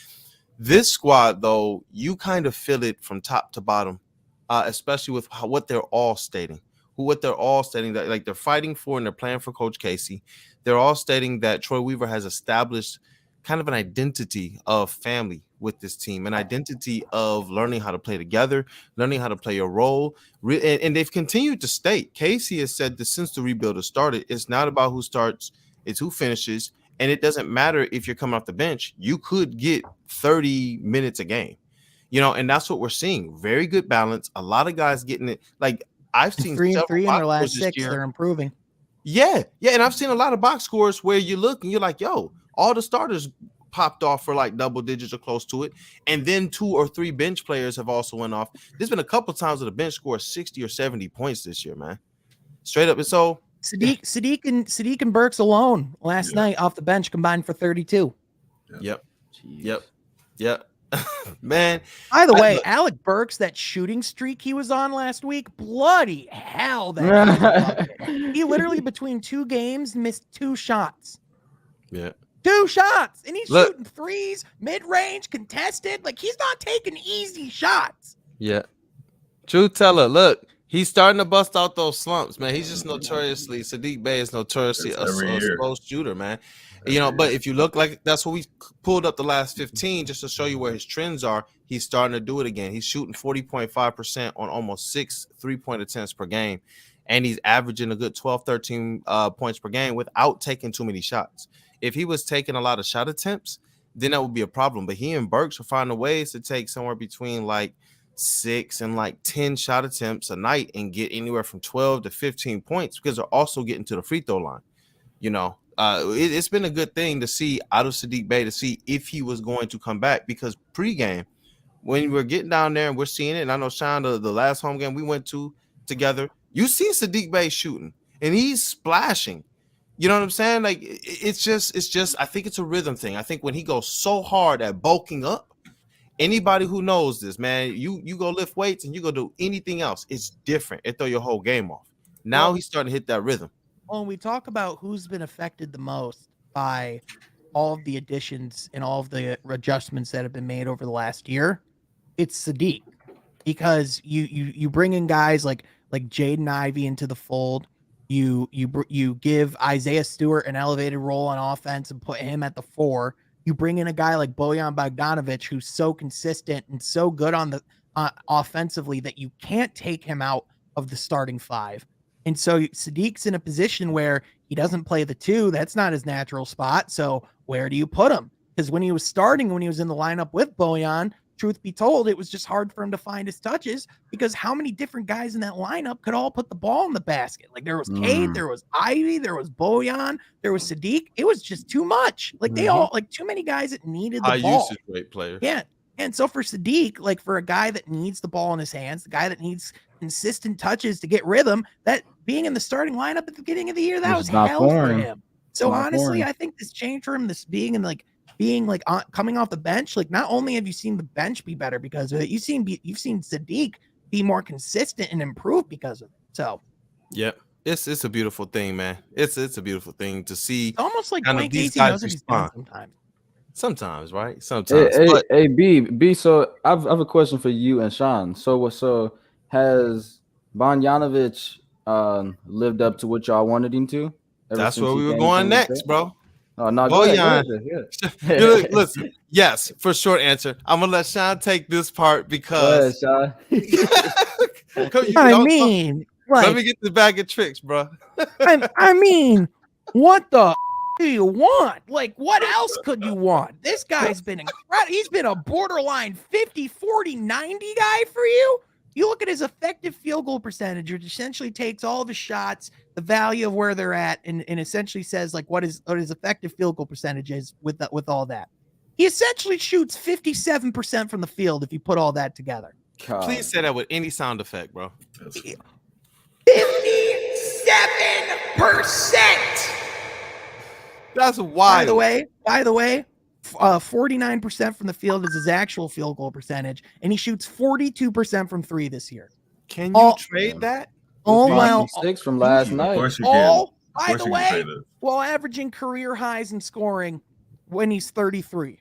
This squad, though, you kind of feel it from top to bottom, especially with what they're all stating. That, like, they're fighting for and they're playing for Coach Casey. They're all stating that Troy Weaver has established kind of an identity of family with this team, an identity of learning how to play together, learning how to play a role. And they've continued to state, Casey has said that since the rebuild has started, it's not about who starts, it's who finishes. And it doesn't matter if you're coming off the bench, you could get 30 minutes a game, and that's what we're seeing. Very good balance. A lot of guys getting it. Like, I've seen 3-3 in their last 6. They're improving. Yeah. And I've seen a lot of box scores where you look and you're like, yo, all the starters popped off for like double digits or close to it. And then 2 or 3 bench players have also went off. There's been a couple of times where the bench scored 60 or 70 points this year, man. Straight up. And so Saddiq and Burks alone last night off the bench combined for 32. Yep. Man. By the way, Alec Burks, that shooting streak he was on last week, bloody hell, he literally between 2 games missed 2 shots. Yeah. 2 shots, and he's shooting threes, mid-range, contested. Like, he's not taking easy shots. Yeah. True teller, look, he's starting to bust out those slumps, man. He's just Saddiq Bey is notoriously a slow shooter, man. But if you look, like, that's what we pulled up the last 15 just to show you where his trends are. He's starting to do it again. He's shooting 40.5% on almost 6 3-point attempts per game. And he's averaging a good 12, 13 points per game without taking too many shots. If he was taking a lot of shot attempts, then that would be a problem. But he and Burks are finding ways to take somewhere between like 6 and like 10 shot attempts a night and get anywhere from 12 to 15 points, because they're also getting to the free throw line. It's been a good thing to see out of Saddiq Bey, to see if he was going to come back, because pregame, when we're getting down there and we're seeing it, and I know Sean, the last home game we went to together, you see Saddiq Bey shooting and he's splashing. You know what I'm saying? Like, it's just, I think it's a rhythm thing. I think when he goes so hard at bulking up, anybody who knows this, man, you go lift weights and you go do anything else, it's different. It throw your whole game off. Now he's starting to hit that rhythm. When we talk about who's been affected the most by all of the additions and all of the adjustments that have been made over the last year, it's Saddiq, because you bring in guys like Jaden Ivey into the fold. You give Isaiah Stewart an elevated role on offense and put him at the 4. You bring in a guy like Bojan Bogdanovic, who's so consistent and so good on the offensively that you can't take him out of the starting 5. And so Saddiq's in a position where he doesn't play the 2. That's not his natural spot. So where do you put him? Because when he was in the lineup with Bojan, truth be told, it was just hard for him to find his touches, because how many different guys in that lineup could all put the ball in the basket? Like, there was Cade, there was Ivy, there was Bojan, there was Saddiq. It was just too much. Like, they all, like, too many guys that needed the ball. Usage rate player. Yeah. And so for Saddiq, like for a guy that needs the ball in his hands, the guy that needs consistent touches to get rhythm, that being in the starting lineup at the beginning of the year, that was hell for him. So honestly, I think this change for him, this being coming off the bench, like not only have you seen the bench be better because of it, you've seen Saddiq be more consistent and improve because of it. So yep. It's a beautiful thing, man. It's a beautiful thing to see. It's almost like kind of Dwayne these Casey guys knows what he's doing respond. sometimes. Sometimes, right? Sometimes. Hey, B. So I've a question for you and Sean. So has Bogdanovic lived up to what y'all wanted him to? That's where we were going next, bro. Oh no, go ahead. Listen, yes, for short answer. I'm gonna let Sean take this part because Sean. I mean, like, let me get the bag of tricks, bro. I mean, what the do you want? Like, what else could you want? This guy's been incredible. He's been a borderline 50, 40, 90 guy for you. You look at his effective field goal percentage, which essentially takes all of his shots, the value of where they're at, and essentially says like what his effective field goal percentage is with all that. He essentially shoots 57% from the field if you put all that together. God. Please say that with any sound effect, bro. 57%. That's wild. By the way, 49% from the field is his actual field goal percentage, and he shoots 42% from three this year. Can you trade that? Well, 6 from last night. Of course you can. By the way, while averaging career highs in scoring when he's 33,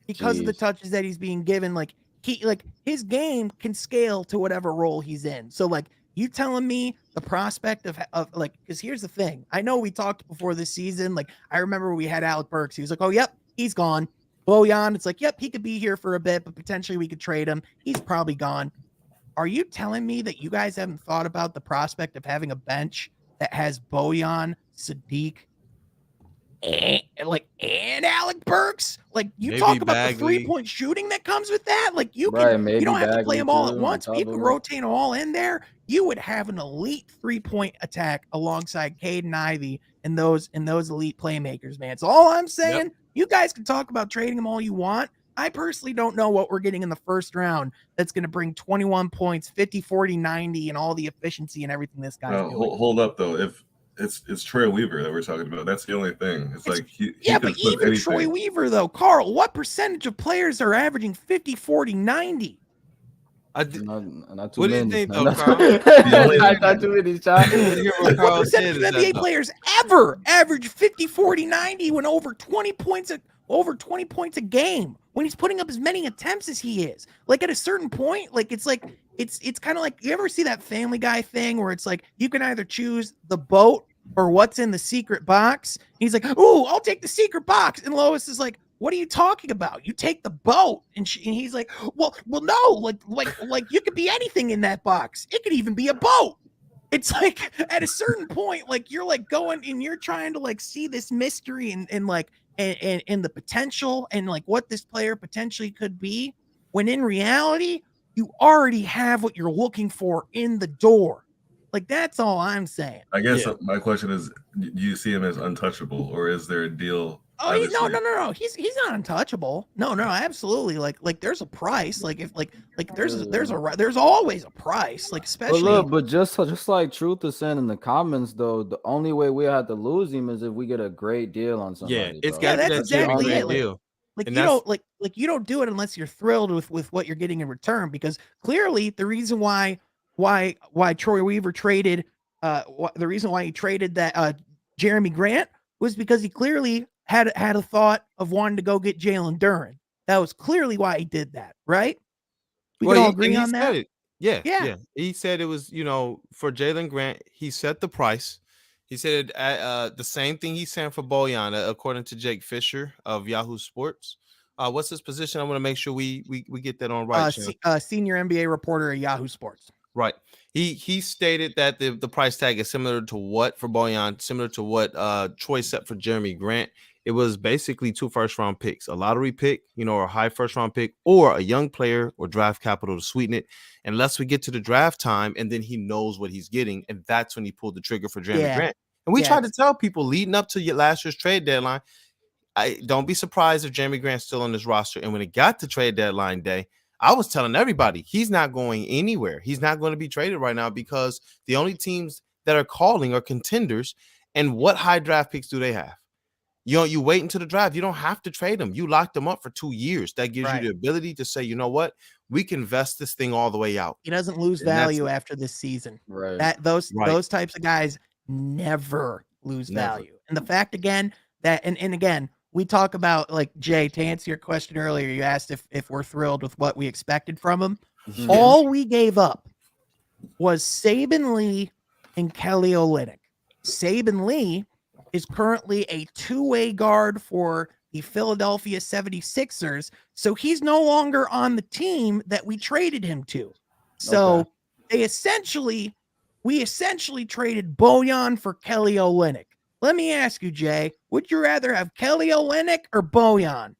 because of the touches that he's being given, like his game can scale to whatever role he's in. So like, you telling me the prospect of like, because here's the thing. I know we talked before this season. Like, I remember we had Alec Burks. He was like, oh, yep, he's gone. Bojan, it's like, yep, he could be here for a bit, but potentially we could trade him. He's probably gone. Are you telling me that you guys haven't thought about the prospect of having a bench that has Bojan, Saddiq, and Alec Burks? Like, you Maybe talk about Bagley. the 3-point shooting that comes with that. Like, you Right, can, maybe you don't have to Bagley play them all at too, once. on But you top can of it. rotate them all in there. You would have an elite 3-point attack alongside Caden Ivey and those elite playmakers, man. So all I'm saying, you guys can talk about trading them all you want. I personally don't know what we're getting in the first round that's going to bring 21 points, 50, 40, 90, and all the efficiency and everything this guy's doing. Hold up, though. If it's Troy Weaver that we're talking about, that's the only thing. It's like he but even Troy Weaver, though, Carl, what percentage of players are averaging 50, 40, 90? Not too What do many. you think, though, Not Carl? not too many shots. Like, what percentage of NBA players ever average 50, 40, 90 when over 20 points a game, when he's putting up as many attempts as he is? Like, at a certain point, like it's kind of like, you ever see that Family Guy thing where it's like you can either choose the boat or what's in the secret box? And he's like, "Ooh, I'll take the secret box." And Lois is like, "What are you talking about? You take the boat." And he's like, well, no, like you could be anything in that box. It could even be a boat. It's like at a certain point, like you're like going and you're trying to like see this mystery and the potential and like what this player potentially could be, when in reality, you already have what you're looking for in the door. Like, that's all I'm saying. I guess my question is, do you see him as untouchable, or is there a deal? Oh, no. He's not untouchable. No, absolutely. Like there's a price. Like if like there's always a price. Like, especially. But just like Truth is saying in the comments, though, the only way we have to lose him is if we get a great deal on somebody. It's bro. got that's exactly it. deal. Like, you don't do it unless you're thrilled with what you're getting in return, because clearly the reason why Troy Weaver traded the reason why he traded that Jeremy Grant was because he clearly had a thought of wanting to go get Jalen Duren. That was clearly why he did that, right? We can all agree on that. Yeah. He said it was, for Jalen Grant, he set the price. He said the same thing he's saying for Bojan, according to Jake Fisher of Yahoo Sports. What's his position? I want to make sure we get that on right. Senior NBA reporter at Yahoo Sports. Right. He stated that the price tag is similar to what for Bojan, similar to what Troy set for Jeremy Grant. It was basically 2 first-round picks, a lottery pick, or a high first-round pick, or a young player or draft capital to sweeten it. Unless we get to the draft time, and then he knows what he's getting, and that's when he pulled the trigger for Jeremy Grant. And we tried to tell people leading up to last year's trade deadline, I don't be surprised if Jeremy Grant's still on this roster. And when it got to trade deadline day, I was telling everybody he's not going anywhere. He's not going to be traded right now because the only teams that are calling are contenders. And what high draft picks do they have? You wait until the draft. You don't have to trade them. You locked them up for 2 years. That gives you the ability to say, you know what? We can vest this thing all the way out. He doesn't lose value after this season. Right. That those types of guys never lose value. And the fact again that and again, we talk about, like, Jay, to answer your question earlier, you asked if we're thrilled with what we expected from him. Mhm. All we gave up was Saban Lee and Kelly Olynyk. Saban Lee is currently a two-way guard for the Philadelphia 76ers, so he's no longer on the team that we traded him to. So we essentially traded Bojan for Kelly Olynyk. Let me ask you, Jay, would you rather have Kelly Olynyk or Bojan?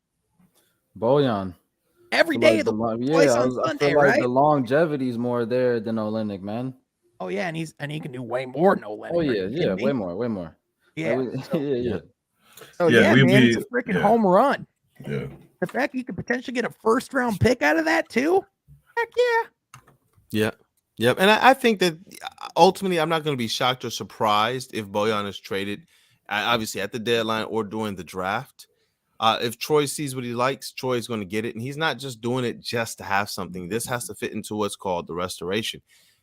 Bojan. Every day of the twice on I Sunday, feel like right? the longevity is more there than Olynyk, man. Oh yeah, and he can do way more than Olynyk. Oh yeah, way more. Yeah. Yeah. So man, it's a freaking home run. Yeah. The fact you could potentially get a first round pick out of that too, heck yeah. Yeah. Yep. And I think that ultimately I'm not going to be shocked or surprised if Bojan is traded, obviously at the deadline or during the draft. If Troy sees what he likes, Troy is going to get it. And he's not just doing it just to have something. This has to fit into what's called the restoration.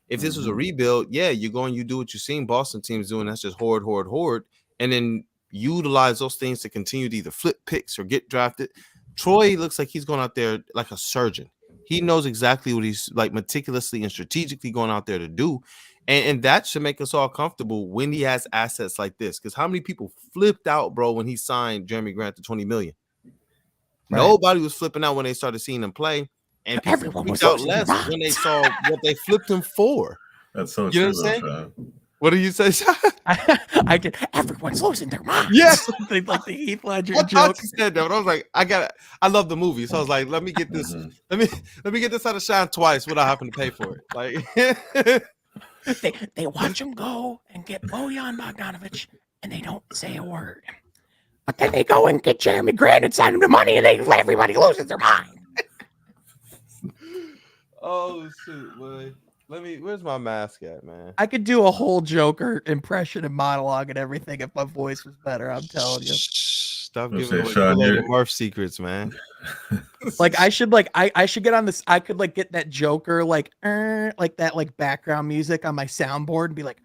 If this was a rebuild, yeah, you do what you've seen Boston teams doing. That's just hoard. And then utilize those things to continue to either flip picks or get drafted. Troy looks like he's going out there like a surgeon. He knows exactly what he's like meticulously and strategically going out there to do. And that should make us all comfortable when he has assets like this. Because how many people flipped out, bro, when he signed Jeremy Grant to $20 million? Right. Nobody was flipping out when they started seeing him play. And everyone was out less when they saw what they flipped him for. That's so true. Know what I'm saying? What do you say, Sean? I get everyone's losing their minds. Yes, like the Heath Ledger I joke. You said that, but I was like, I love the movie, so I was like, let me get this, let me get this out of Sean twice without having to pay for it. Like they watch him go and get Bojan Bogdanovic, and they don't say a word. But then they go and get Jeremy Grant and sign him the money, and they let everybody loses their mind. Oh shoot, boy. Where's my mask at, man? I could do a whole Joker impression and monologue and everything if my voice was better. I'm telling you. Stop giving away the Murph secrets, man. Like I should get on this. I could like get that Joker like that like background music on my soundboard and be like,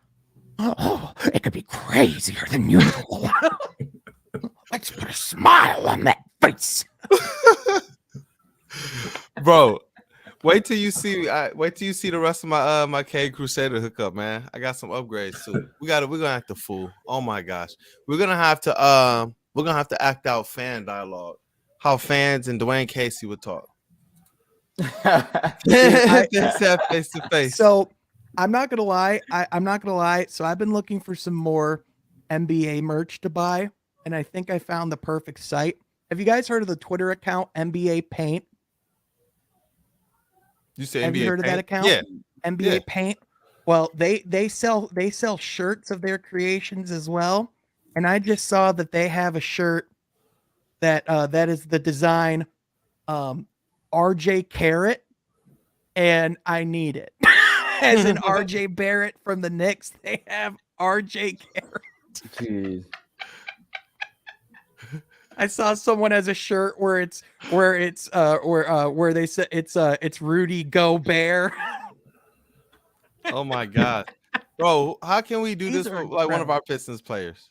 oh, it could be crazier than usual. Let's put a smile on that face, bro. Wait till you see the rest of my my Cade Crusader hookup, man. I got some upgrades too. We're gonna act a fool. Oh my gosh. We're gonna have to act out fan dialogue. How fans and Dwayne Casey would talk. Face to face. So I'm not gonna lie. I'm not gonna lie. So I've been looking for some more NBA merch to buy, and I think I found the perfect site. Have you guys heard of the Twitter account NBA Paint? You say Have NBA you heard Paint? of that account? Yeah. NBA Paint. Well, they sell shirts of their creations as well. And I just saw that they have a shirt that is the design RJ Carrot, and I need it. As in RJ Barrett from the Knicks, they have RJ Carrot. Jeez. I saw someone has a shirt where they say it's Rudy Gobert. Oh my god, bro! How can we do These this are with like one of incredible. our Pistons players?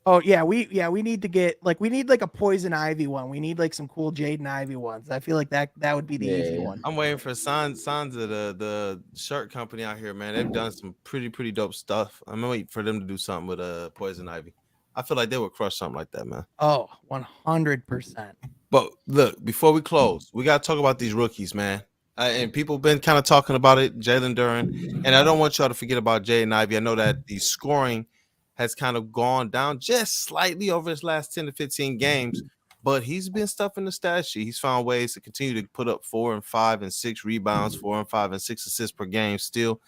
Oh yeah, we need to get like a Poison Ivy one. We need like some cool Jaden Ivy ones. I feel like that would be the easy one. I'm waiting for Sansa, the shirt company out here, man. They've done some pretty dope stuff. I'm waiting for them to do something with Poison Ivy. I feel like they would crush something like that, man. Oh, 100%. But look, before we close, we got to talk about these rookies, man. And people have been kind of talking about it, Jalen Duren. And I don't want y'all to forget about Jaden Ivey. I know that the scoring has kind of gone down just slightly over his last 10 to 15 games, but he's been stuffing the stat sheet. He's found ways to continue to put up 4 and 5 and 6 rebounds, 4 and 5 and 6 assists per game still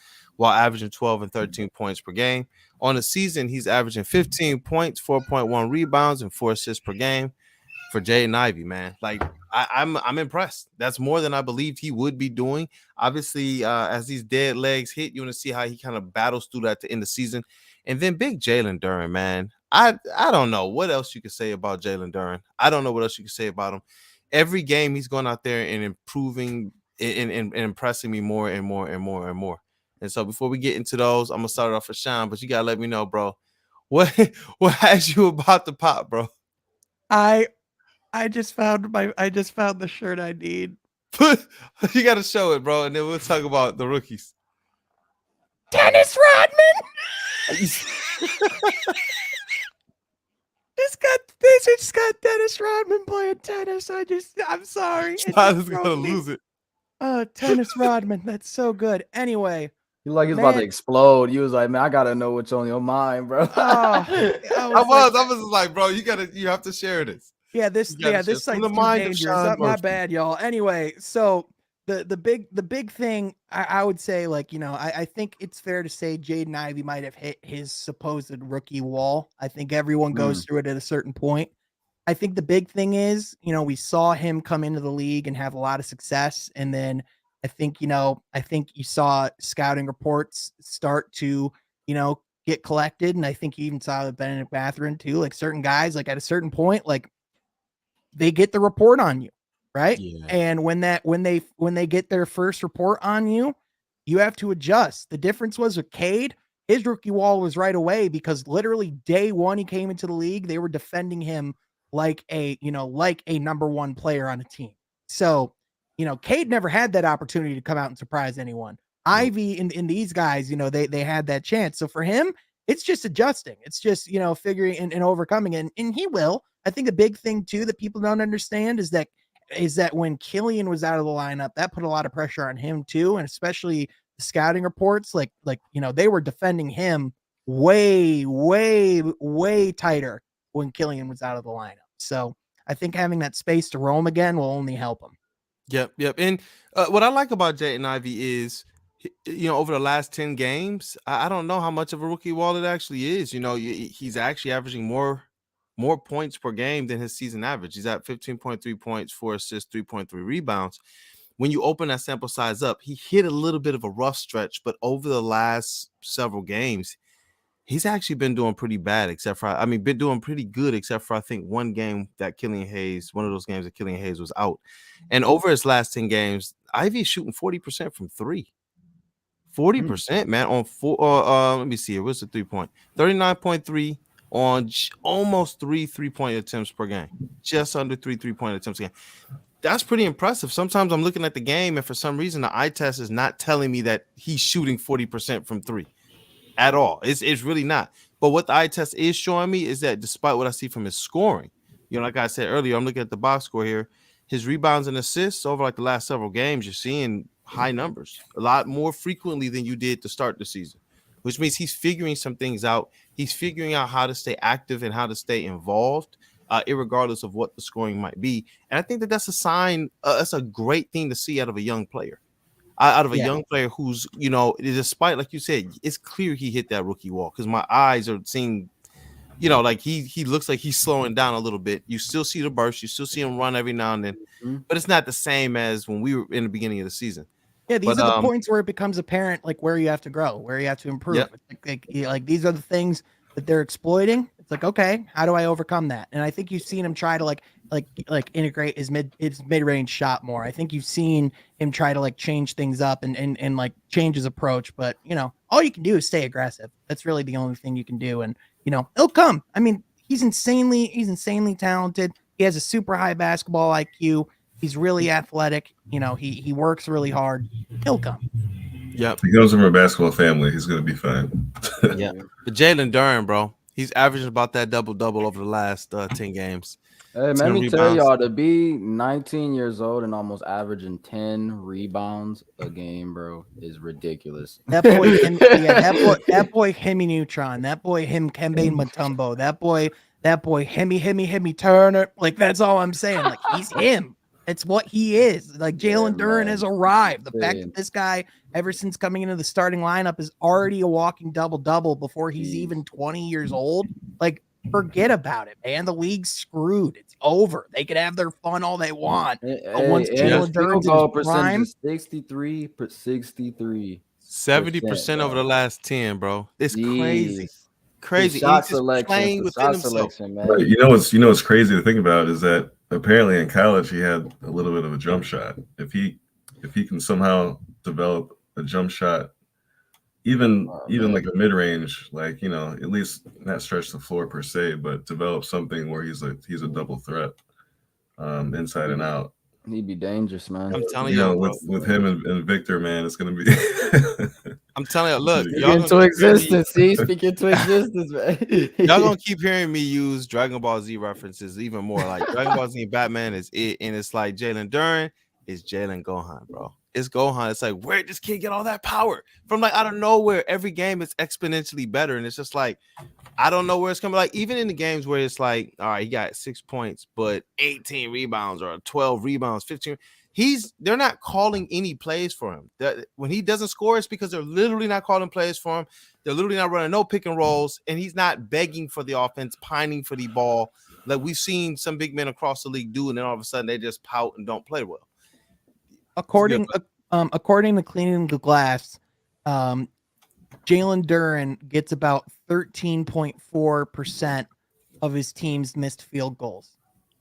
while averaging 12 and 13 points per game. On the season, he's averaging 15 points, 4.1 rebounds, and 4 assists per game for Jaden Ivey, man. Like I'm impressed. That's more than I believed he would be doing. Obviously, as these dead legs hit, you want to see how he kind of battles through that to end the season. And then big Jalen Duren, man. I don't know what else you could say about Jalen Duren. I don't know what else you could say about him. Every game he's going out there and improving and impressing me more and more and more and more. And so before we get into those, I'm gonna start it off with Sean, but you gotta let me know, bro. What has you about to pop, bro? I just found the shirt I need. You gotta show it, bro, and then we'll talk about the rookies. Dennis Rodman. This just got Dennis Rodman playing tennis. I'm sorry. Sean is gonna lose it. Tennis Rodman. That's so good. Anyway. You like he's about to explode. You was like, man, I gotta know what's on your mind, bro. I was like, bro, you have to share this. Yeah, this site's too dangerous. My bad, y'all. Anyway, so the big thing I would say, like, you know, I think it's fair to say Jaden Ivey might have hit his supposed rookie wall. I think everyone goes through it at a certain point. I think the big thing is, you know, we saw him come into the league and have a lot of success, and then I think you saw scouting reports start to, you know, get collected. And I think you even saw the Benedict Mathurin too, like certain guys, like at a certain point, like they get the report on you. Right. Yeah. And when they get their first report on you, you have to adjust. The difference was with Cade, his rookie wall was right away because literally day one, he came into the league. They were defending him like a number one player on a team. So, you know, Cade never had that opportunity to come out and surprise anyone. Ivy and these guys, you know, they had that chance. So for him, it's just adjusting. It's just, you know, figuring and overcoming it. And he will. I think the big thing too that people don't understand is that when Killian was out of the lineup, that put a lot of pressure on him too. And especially the scouting reports, like, you know, they were defending him way, way, way tighter when Killian was out of the lineup. So I think having that space to roam again will only help him. Yep. And what I like about Jaden Ivey is, you know, over the last 10 games, I don't know how much of a rookie wall it actually is. You know, he's actually averaging more points per game than his season average. He's at 15.3 points, 4 assists, 3.3 rebounds. When you open that sample size up, he hit a little bit of a rough stretch, but over the last several games, he's actually been doing pretty bad, been doing pretty good, except for I think one game that one of those games that Killian Hayes was out. And over his last 10 games, Ivy is shooting 40% from three. 40%, man, on four. Let me see here. What's the 3-point? 39.3 on almost 3 3-point attempts per game. Just under 3 3-point attempts a game. That's pretty impressive. Sometimes I'm looking at the game, and for some reason, the eye test is not telling me that he's shooting 40% from three. At all. It's really not. But what the eye test is showing me is that despite what I see from his scoring, you know, like I said earlier, I'm looking at the box score here. His rebounds and assists over like the last several games, you're seeing high numbers, a lot more frequently than you did to start the season, which means he's figuring some things out. He's figuring out how to stay active and how to stay involved, irregardless of what the scoring might be. And I think that that's a sign. That's a great thing to see out of a young player. Out of a young player who's, you know, despite, like you said, it's clear he hit that rookie wall because my eyes are seeing, you know, like he looks like he's slowing down a little bit. You still see the burst. You still see him run every now and then, but it's not the same as when we were in the beginning of the season. Yeah, these are the points where it becomes apparent, like where you have to grow, where you have to improve. Yep. Like these are the things that they're exploiting. It's like, okay, how do I overcome that? And I think you've seen him try to like integrate his mid-range shot more. I think you've seen him try to like change things up and like change his approach. But you know, all you can do is stay aggressive. That's really the only thing you can do. And you know, it'll come. I mean, he's insanely talented. He has a super high basketball IQ. He's really athletic. You know, he works really hard. He'll come. Yep. He comes from a basketball family. He's gonna be fine. Yeah. But Jalen Duren, bro, he's averaging about that double-double over the last 10 games. Hey, let me tell y'all, to be 19 years old and almost averaging 10 rebounds a game, bro, is ridiculous. That boy, Hemi Neutron. That boy, Kembe Mutombo. That boy, Hemi Turner. Like, that's all I'm saying. Like, he's him. It's what he is. Like Jalen Duren man. has arrived. The fact Insane. that this guy, ever since coming into the starting lineup, is already a walking double-double before he's even 20 years old. Like, forget about it, man. The league's screwed. It's over. They can have their fun all they want. But once And Jalen his Duren's field in goal his percentage prime, is 63. 70% over the last 10, bro. It's crazy. His Crazy. shot He's just playing selection, within himself. man. But you know what's crazy to think about is that apparently in college he had a little bit of a jump shot. If he can somehow develop a jump shot, even like a mid range, like, you know, at least not stretch the floor per se, but develop something where he's a double threat, inside and out. He'd be dangerous, man. I'm telling You you, know, bro. with him and Victor, man, it's gonna be. I'm telling you, look, Speak y'all into gonna existence. See, speak into existence, man. y'all gonna keep hearing me use Dragon Ball Z references even more. Like Dragon Ball Z and Batman is it, and it's like Jalen Duren is Jalen Gohan, bro. It's Gohan. It's like, where did this kid get all that power from? Like out of nowhere, every game is exponentially better, and it's just like I don't know where it's coming. Like even in the games where it's like, all right, he got 6 points, but 18 rebounds or 12 rebounds, 15. They're not calling any plays for him. When he doesn't score, it's because they're literally not calling plays for him. They're literally not running no pick and rolls, and he's not begging for the offense, pining for the ball like we've seen some big men across the league do, and then all of a sudden they just pout and don't play well. according to Cleaning the Glass, Jalen Duren gets about 13.4% of his team's missed field goals.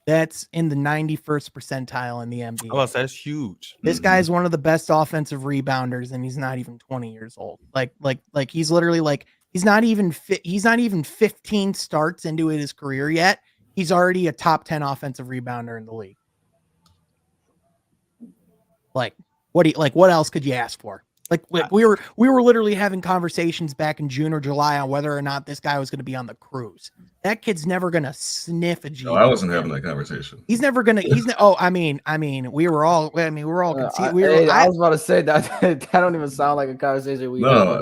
That's in the 91st percentile in the NBA. Oh, that's huge. This guy's one of the best offensive rebounders, and he's not even 20 years old. Like he's literally like he's not even 15 starts into his career yet. He's already a top 10 offensive rebounder in the league. Like what else could you ask for? Like we were literally having conversations back in June or July on whether or not this guy was going to be on the cruise. That kid's never going to sniff a G. No, I wasn't having that conversation. He's never going to. Oh, I mean, we were all. I was about to say that. That don't even sound like a conversation we had.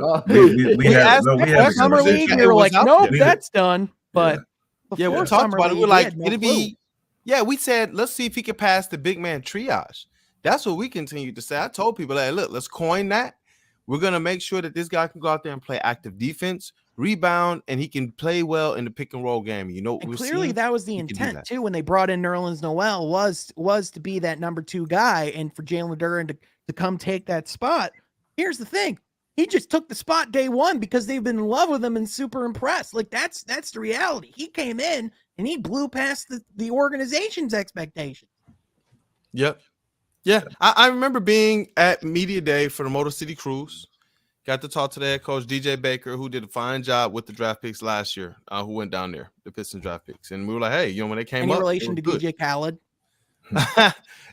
We had summer league. We were like, nope, that's done. But we talked about it. We were like, it'd be. Yeah, we said let's see if he could pass the big man triage. That's what we continued to say. I told people, like, look, let's coin that. We're going to make sure that this guy can go out there and play active defense, rebound, and he can play well in the pick and roll game. You know, clearly that was the intent too when they brought in Nerlens Noel was to be that number 2 guy and for Jalen Duren to come take that spot. Here's the thing. He just took the spot day one because they've been in love with him and super impressed. Like that's the reality. He came in and he blew past the organization's expectations. Yep. Yeah, I remember being at Media Day for the Motor City Cruise. Got to talk to the head coach, DJ Baker, who did a fine job with the draft picks last year, who went down there, the Pistons draft picks. And we were like, hey, when they came up. Any relation to DJ Khaled?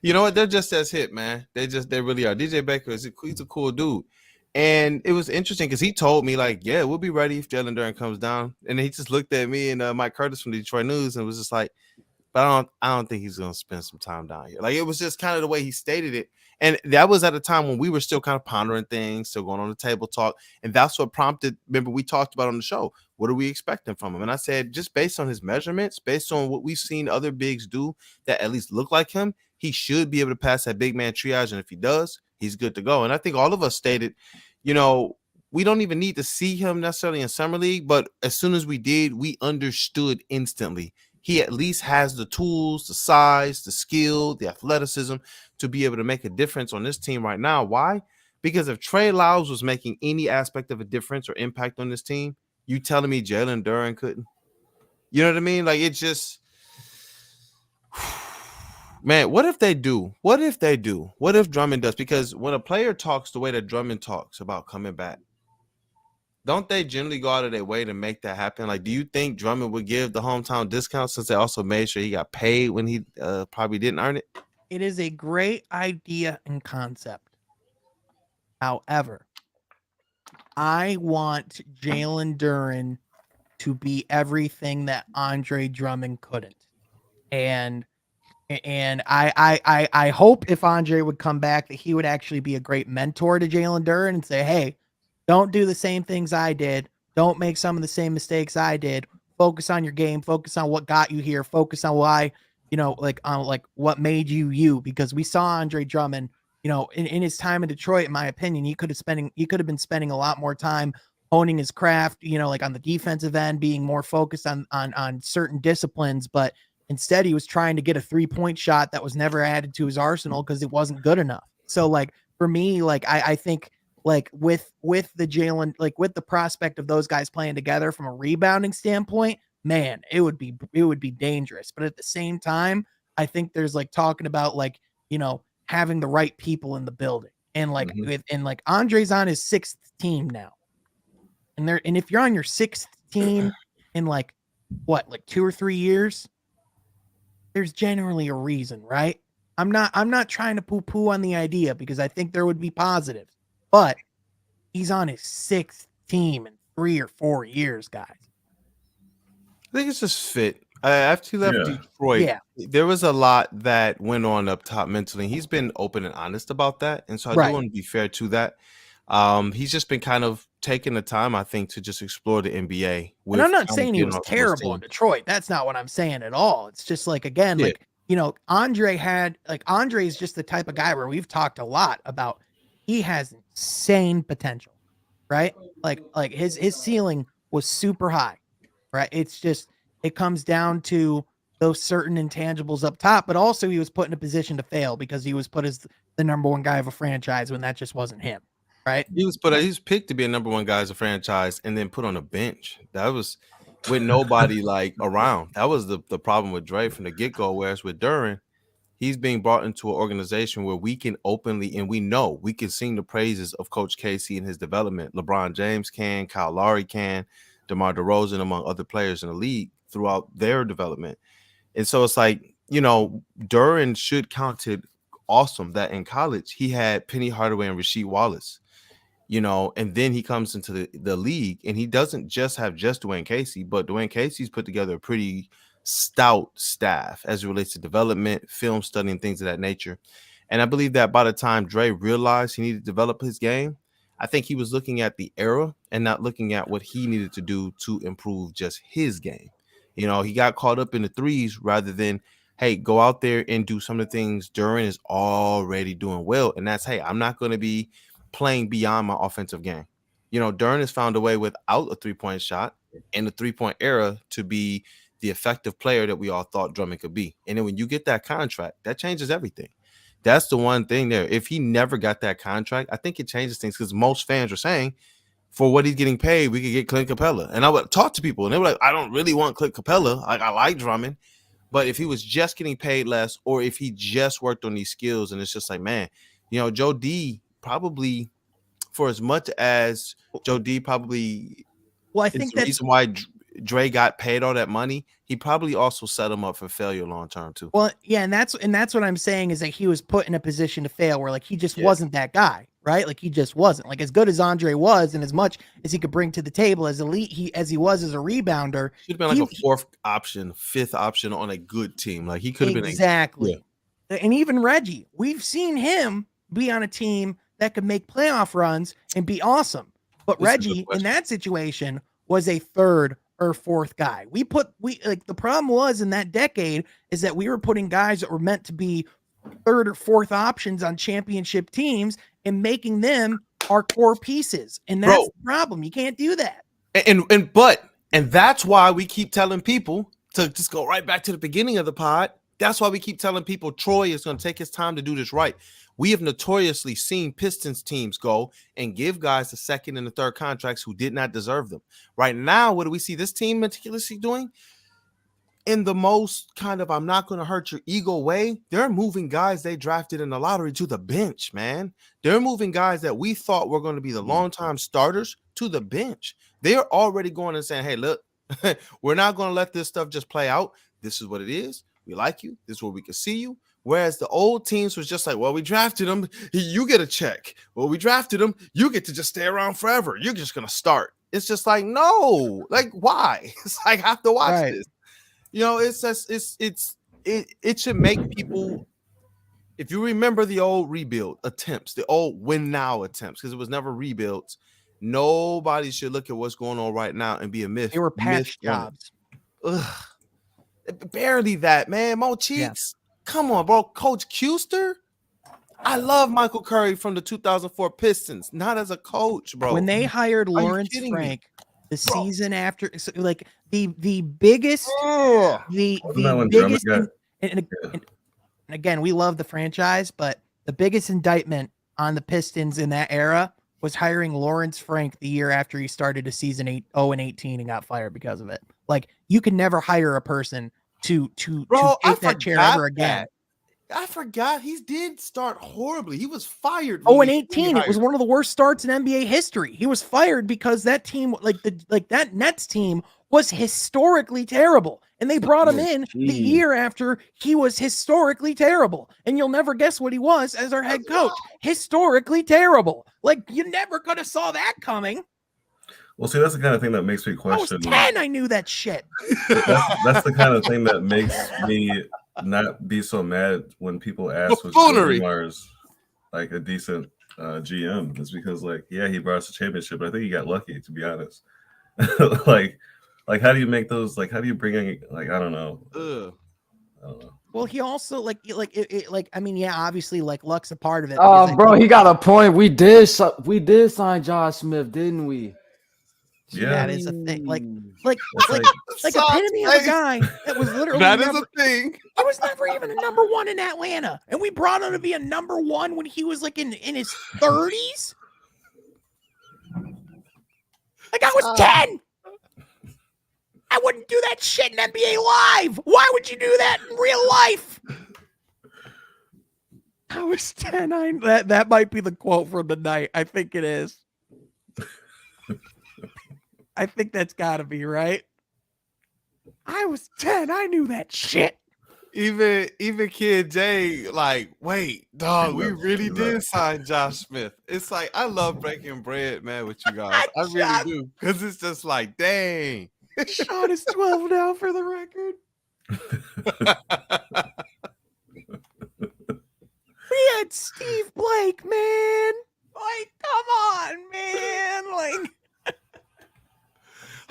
You know what? They're just as hip, man. They really are. DJ Baker, he's a cool dude. And it was interesting because he told me, like, yeah, we'll be ready if Jalen Duren comes down. And he just looked at me and Mike Curtis from the Detroit News and was just like, but I don't think he's going to spend some time down here. Like, it was just kind of the way he stated it. And that was at a time when we were still kind of pondering things, still going on the table talk. And that's what prompted, remember, we talked about on the show, what are we expecting from him? And I said, just based on his measurements, based on what we've seen other bigs do that at least look like him, he should be able to pass that big man triage. And if he does, he's good to go. And I think all of us stated, we don't even need to see him necessarily in Summer League, but as soon as we did, we understood instantly. He at least has the tools, the size, the skill, the athleticism to be able to make a difference on this team right now. Why? Because if Trey Lyles was making any aspect of a difference or impact on this team, you telling me Jalen Duren couldn't? You know what I mean? Like, it just, man, what if they do? What if Drummond does? Because when a player talks the way that Drummond talks about coming back, don't they generally go out of their way to make that happen? Like, do you think Drummond would give the hometown discount since they also made sure he got paid when he probably didn't earn it? It is a great idea and concept. However, I want Jalen Duren to be everything that Andre Drummond couldn't. And I hope if Andre would come back that he would actually be a great mentor to Jalen Duren and say, hey, don't do the same things I did. Don't make some of the same mistakes I did. Focus on your game. Focus on what got you here. Focus on why like on like what made you you, because we saw Andre Drummond, in his time in Detroit, in my opinion, he could have been spending a lot more time honing his craft, like on the defensive end, being more focused on certain disciplines, but instead he was trying to get a 3-point shot that was never added to his arsenal because it wasn't good enough. So like for me, like I think like with the Jalen, like with the prospect of those guys playing together from a rebounding standpoint, man, it would be dangerous. But at the same time, I think there's like talking about like, having the right people in the building. And like like Andre's on his 6th team now. And if you're on your 6th team in like 2 or 3 years, there's generally a reason, right? I'm not trying to poo-poo on the idea because I think there would be positives, but he's on his 6th team in 3 or 4 years, guys. I think it's just fit. After he left Detroit, there was a lot that went on up top mentally. He's been open and honest about that, and so I do want to be fair to that. He's just been kind of taking the time, I think, to just explore the NBA. And I'm not saying he was terrible in Detroit. That's not what I'm saying at all. It's just like, again, like, Andre is just the type of guy where we've talked a lot about. He has insane potential, right? Like his ceiling was super high, right? It's just, it comes down to those certain intangibles up top, but also he was put in a position to fail because he was put as the number one guy of a franchise when that just wasn't him, right? He was picked to be a number one guy as a franchise and then put on a bench. That was with nobody like around. That was the problem with Dre from the get-go, whereas with Duren, he's being brought into an organization where we can openly, and we know we can sing the praises of Coach Casey and his development. LeBron James can, Kyle Lowry can, DeMar DeRozan, among other players in the league throughout their development. And so it's like, Duren should counted awesome that in college he had Penny Hardaway and Rasheed Wallace, and then he comes into the league and he doesn't just have Dwayne Casey, but Dwayne Casey's put together a pretty stout staff as it relates to development, film study, and things of that nature. And I believe that by the time Dre realized he needed to develop his game, I think he was looking at the era and not looking at what he needed to do to improve just his game. He got caught up in the threes rather than, hey, go out there and do some of the things Duren is already doing well. And that's, hey, I'm not going to be playing beyond my offensive game. Duren has found a way without a 3-point shot in the 3-point era to be the effective player that we all thought Drummond could be. And then when you get that contract, that changes everything. That's the one thing there. If he never got that contract, I think it changes things because most fans are saying for what he's getting paid, we could get Clint Capella. And I would talk to people and they were like, I don't really want Clint Capella. Like, I like Drummond. But if he was just getting paid less, or if he just worked on these skills, and it's just like, man, Joe D probably, for as much as Joe D probably, I think that's the reason why Dre got paid all that money, he probably also set him up for failure long term too. Well, yeah, and that's what I'm saying is that he was put in a position to fail where like he just wasn't that guy, right? Like he just wasn't. Like as good as Andre was and as much as he could bring to the table, as elite as he was as a rebounder, should have been like a 4th option, 5th option on a good team. Like he could have been exactly. And even Reggie, we've seen him be on a team that could make playoff runs and be awesome. But Reggie in that situation was a 3rd or 4th guy. The problem was in that decade is that we were putting guys that were meant to be 3rd or 4th options on championship teams and making them our core pieces. And that's the problem. You can't do that. And that's why we keep telling people to just go right back to the beginning of the pod. That's why we keep telling people Troy is going to take his time to do this right. We have notoriously seen Pistons teams go and give guys the 2nd and the 3rd contracts who did not deserve them. Right now, what do we see this team meticulously doing? In the most kind of I'm not going to hurt your ego way, they're moving guys they drafted in the lottery to the bench, man. They're moving guys that we thought were going to be the long-time starters to the bench. They're already going and saying, hey, look, we're not going to let this stuff just play out. This is what it is. We like you. This is where we can see you. Whereas the old teams was just like, well, we drafted him. You get a check. Well, we drafted him. You get to just stay around forever. You're just going to start. It's just like, no, like, why? It's like, I have to watch this. It's just, it should make people, if you remember the old rebuild attempts, the old win now attempts, because it was never rebuilds. Nobody should look at what's going on right now and be a myth. They were patch jobs. Ugh. Barely that, man. Mo Cheeks. Come on, bro. Coach Custer. I love Michael Curry from the 2004 Pistons, not as a coach, bro. When they hired Are you Lawrence kidding me? Frank the season after, so, like the biggest, the Wasn't that when biggest, Drummond and again, we love the franchise, but the biggest indictment on the Pistons in that era was hiring Lawrence Frank the year after he started a season 0-18 and got fired because of it. Like, you can never hire a person to Bro, I take that chair forgot ever again. that. I forgot he did start horribly. He was fired. Oh, when and he 18, it was hired. one of the worst starts in NBA history. He was fired because that team, that Nets team, was historically terrible, and they brought him in the year after he was historically terrible. And you'll never guess what he was as our head coach. Historically terrible. Like, you never could have saw that coming. Well, see, that's the kind of thing that makes me I was question. 10. I knew that shit. That's the kind of thing that makes me not be so mad when people ask was Buffoonery. Mars like a decent GM. It's because, like, yeah, he brought us a championship, but I think he got lucky, to be honest. like how do you make those? Like, how do you bring in? Like, I don't know. I don't know. Well, he also I mean, yeah, obviously, like, luck's a part of it. Oh, because bro, he got a point. We did sign Josh Smith, didn't we? Yeah, that is a thing. Like It's like epitome of a guy that was literally That is never, a thing. he was never even a number one in Atlanta, and we brought him to be a number one when he was like in his 30s. Like, I was 10. I wouldn't do that shit in NBA Live. Why would you do that in real life? I was 10. That might be the quote from the night. I think it is. I think that's got to be right. I was 10. I knew that shit. Even Kid J, like, wait, dog, we really did sign Josh Smith. It's like, I love breaking bread, man, with you guys. I really do. Because it's just like, dang. Sean is 12 now, for the record. We had Steve Blake, man. Like, come on, man. Like,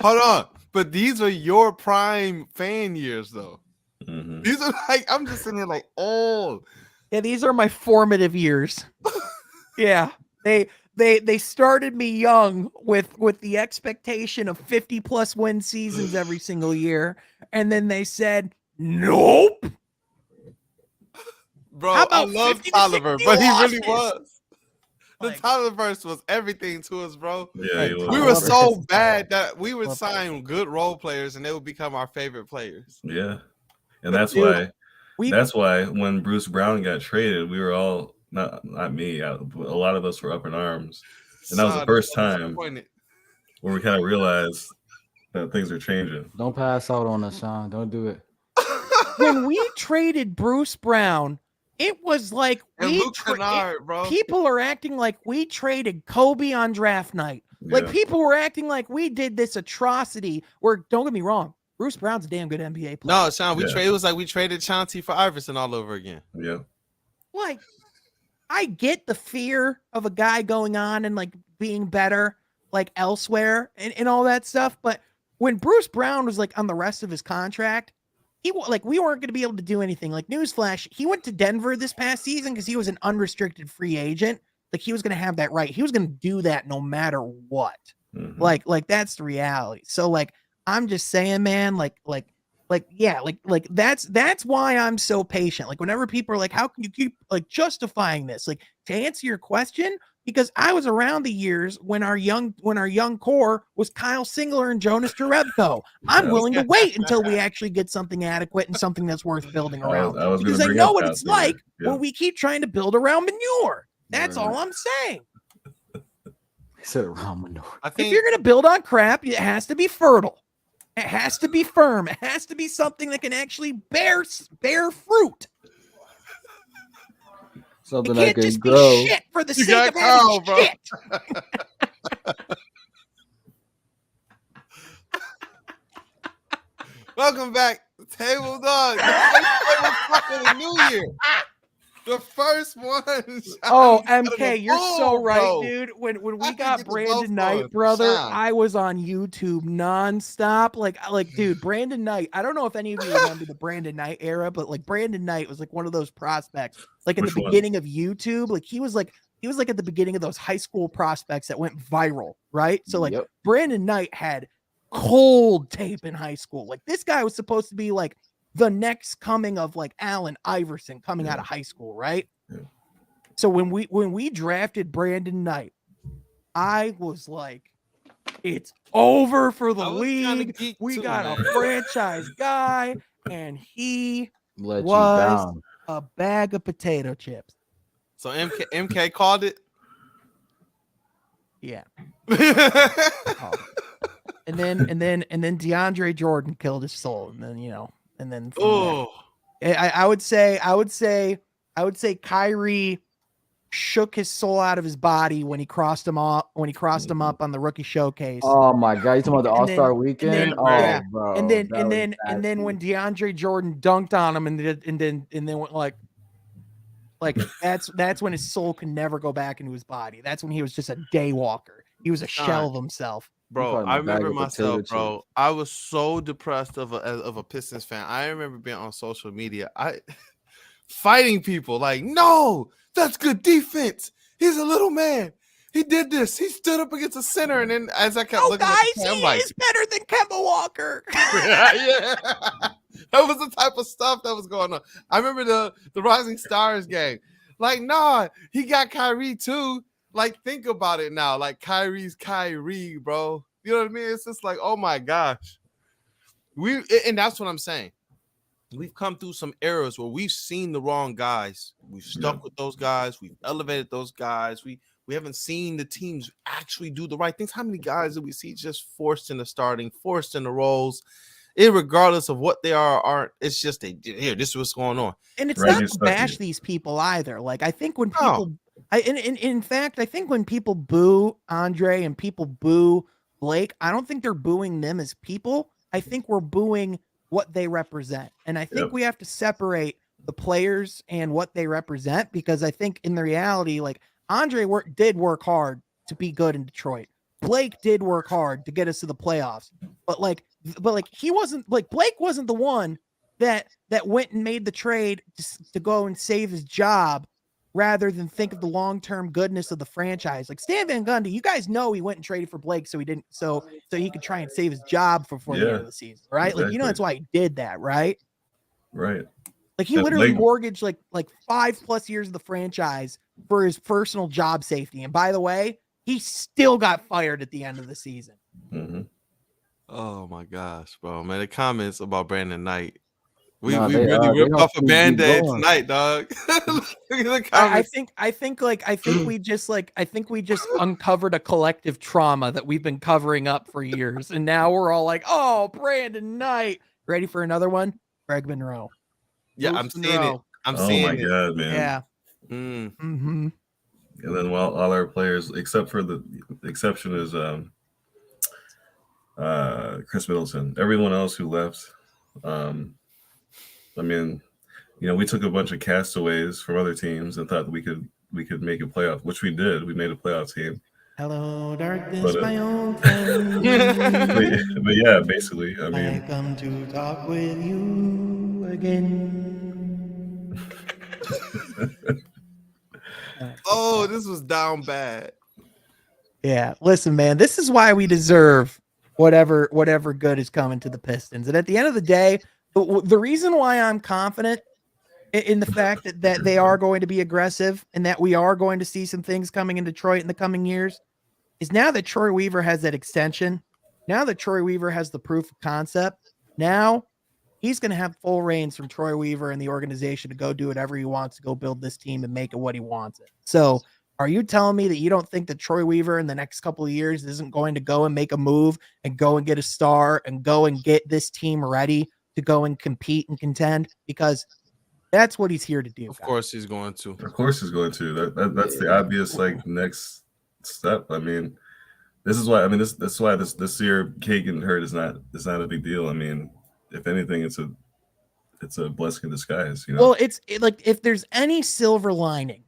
Hold on. But these are your prime fan years, though. Mhm. These are like, I'm just sitting here like, oh. yeah, these are my formative years. Yeah. They started me young with the expectation of 50+ win seasons every single year. And then they said, nope. Bro, How I about love 50 to Tolliver, 60 but he really losses? was. The Like, Tolliverse was everything to us, bro. Yeah, he was. We were Tolliver so is- bad that we would Love sign good role players and they would become our favorite players. Yeah, and that's Dude, why when Bruce Brown got traded, we were all not me. A lot of us were up in arms, and that was the Son, first so time disappointed. where we kind of realized that things are changing. Don't pass out on us, Sean. Don't do it. when we traded Bruce Brown, it was like And we Luke Kennard, bro. people are acting like we traded Kobe on draft night. Like, Yeah. people were acting like we did this atrocity where, don't get me wrong, Bruce Brown's a damn good NBA player. No, Sean, it was like we traded Chauncey for Iverson all over again. Yeah, Like, I get the fear of a guy going on and like being better like elsewhere and all that stuff, but when Bruce Brown was like on the rest of his contract, we weren't going to be able to do anything. Like, newsflash, he went to Denver this past season because he was an unrestricted free agent. Like, he was going to have that right. He was going to do that no matter what. Mhm. Like that's the reality. So, like, I'm just saying, man, that's why I'm so patient. Like, whenever people are like, how can you keep like justifying this? Like, to answer your question, because I was around the years when our young core was Kyle Singler and Jonas Jerebko. I'm Yeah. willing to wait until we actually get something adequate and something that's worth building around. I was gonna Because I bring know up what Kyle it's Singler. like Yeah. when we keep trying to build around manure. That's Right. all I'm saying. He said around manure. I If think you're going to build on crap, it has to be fertile. It has to be firm. It has to be something that can actually bear fruit. Something It that can't can just grow. be shit for the You sake of got having Carl, bro. shit. welcome back, Table Dog. The first table talk of the new year. The first one. Oh, Sean, MK, you're so right, bro. dude. When I we can got get the Brandon both Knight, going. brother, Sean. I was on YouTube nonstop. Like, dude, Brandon Knight. I don't know if any of you remember the Brandon Knight era, but like Brandon Knight was like one of those prospects. Like in Which the one? beginning of YouTube, like he was like at the beginning of those high school prospects that went viral, right? So like Yep. Brandon Knight had cold tape in high school. Like this guy was supposed to be like the next coming of like Allen Iverson coming out of high school, right? Yeah. So when we drafted Brandon Knight, I was like, it's over for the I was kinda league. geeked We too, got man. a franchise guy, and he Let you was down. a bag of potato chips. So MK called it. Yeah. Oh. And then DeAndre Jordan killed his soul. And then, and then from there, I would say Kyrie shook his soul out of his body when he crossed him up on the rookie showcase. Oh my god, you talking about the And then- All-Star weekend? yeah. Bro. and then that was and then nasty. when DeAndre Jordan dunked on him and then went like that's when his soul could never go back into his body. That's when he was just a day walker. He was a shell of himself. Bro, call him I a bag remember of myself, potato bro. chips. I was so depressed of a Pistons fan. I remember being on social media, fighting people like, no, that's good defense. He's a little man. He did this. He stood up against the center, and then as I kept Oh, looking guys, at the play, I'm he like, is better than Kemba Walker. yeah. That was the type of stuff that was going on. I remember the Rising Stars game. Like, nah, he got Kyrie too. Like, think about it now. Like, Kyrie's Kyrie, bro. You know what I mean? It's just like, oh my gosh. And that's what I'm saying. We've come through some eras where we've seen the wrong guys. We've stuck with those guys. We've elevated those guys. We haven't seen the teams actually do the right things. How many guys do we see just forced into starting, forced into roles, irregardless of what they are or aren't? It's just here. This is what's going on. And it's Right, not you're to stuck bash here. these people either. Like I think when No. people, in fact, I think when people boo Andre and people boo Blake, I don't think they're booing them as people. I think we're booing what they represent, and I think Yep. we have to separate the players and what they represent, because I think in the reality, like Andre did work hard to be good in Detroit. Blake did work hard to get us to the playoffs, but he wasn't like Blake wasn't the one that went and made the trade to go and save his job rather than think of the long-term goodness of the franchise. Like Stan Van Gundy, you guys know he went and traded for Blake so he could try and save his job before the end of the season, right? Like, that's why he did that, right? Right. Like he And literally Blake- mortgaged like 5+ years of the franchise for his personal job safety. And by the way, he still got fired at the end of the season. Mm-hmm. Oh my gosh, bro, man. The comments about Brandon Knight. We No, really they ripped don't off a keep band-aid going. tonight, dog. Look at the I comments. think we just uncovered a collective trauma that we've been covering up for years. And now we're all like, oh, Brandon Knight. Ready for another one? Greg Monroe. Yeah, Moose I'm seeing it. Monroe. I'm Oh seeing my it. god, man. Yeah. Mm. And then while all our players, except for the exception is Chris Middleton, everyone else who left, I mean, we took a bunch of castaways from other teams and thought that we could make a playoff, which we did. We made a playoff team. Hello, darkness, But, my old friend. but yeah, basically, I I mean, come to talk with you again. Oh, this was down bad. Yeah, listen, man, this is why we deserve whatever good is coming to the Pistons. And at the end of the day, the reason why I'm confident in the fact that they are going to be aggressive and that we are going to see some things coming in Detroit in the coming years is now that Troy Weaver has that extension, now that Troy Weaver has the proof of concept, now he's going to have full reins from Troy Weaver and the organization to go do whatever he wants to go build this team and make it what he wants it. So are you telling me that you don't think that Troy Weaver in the next couple of years isn't going to go and make a move and go and get a star and go and get this team ready to go and compete and contend? Because that's what he's here to do. Of course he's going to. Of course he's going to. That's the obvious next step. I mean, this is why. I mean, that's why this year Cade getting hurt is not a big deal. I mean, if anything, it's it's a blessing in disguise. Well, like if there's any silver lining,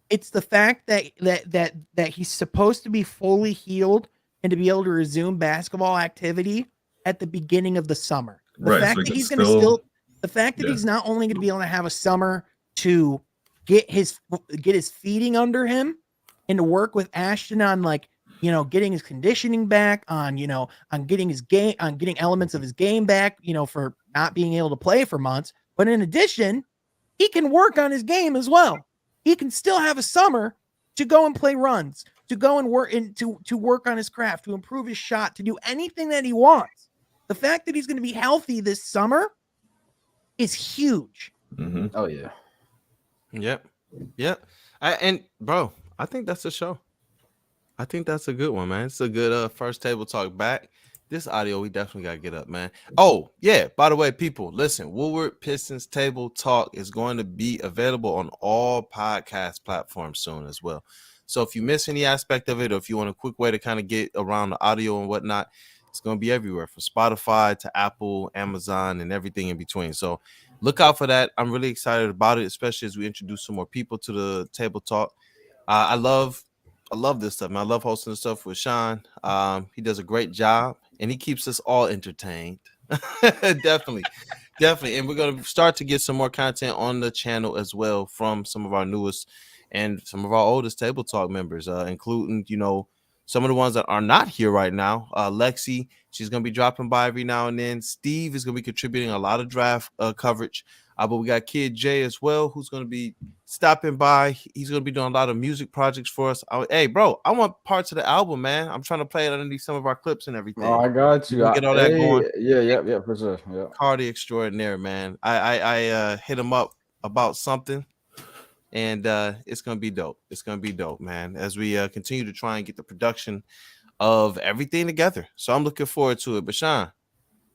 it's the fact that he's supposed to be fully healed and to be able to resume basketball activity at the beginning of the summer. The Right, fact so he that can he's going to still, the fact that yeah. he's not only going to be able to have a summer to get his feeding under him and to work with Ashton on like, getting his conditioning back, on getting his game, on getting elements of his game back, for not being able to play for months. But in addition, he can work on his game as well. He can still have a summer to go and play runs, to go and work to work on his craft, to improve his shot, to do anything that he wants. The fact that he's going to be healthy this summer is huge. Mm-hmm. Oh yeah. Yep. And bro, I think that's a show. I think that's a good one, man. It's a good first table talk back. This audio, we definitely got to get up, man. Oh, yeah. By the way, people, listen, Woodward Pistons Table Talk is going to be available on all podcast platforms soon as well. So if you miss any aspect of it, or if you want a quick way to kind of get around the audio and whatnot, it's going to be everywhere from Spotify to Apple, Amazon, and everything in between. So look out for that. I'm really excited about it, especially as we introduce some more people to the Table Talk. I love this stuff, man. I love hosting this stuff with Sean. He does a great job, and he keeps us all entertained. Definitely. And we're going to start to get some more content on the channel as well from some of our newest and some of our oldest Table Talk members, including, some of the ones that are not here right now. Lexi, she's going to be dropping by every now and then. Steve is going to be contributing a lot of draft coverage. But we got Kid Jay as well, who's going to be stopping by. He's going to be doing a lot of music projects for us. Hey, bro, I want parts of the album, man. I'm trying to play it underneath some of our clips and everything. Oh, I got you. Get all that going. Yeah, for sure. Yeah. Cardi extraordinaire, man. I hit him up about something, and it's going to be dope. It's going to be dope, man, as we continue to try and get the production of everything together. So I'm looking forward to it. But Sean,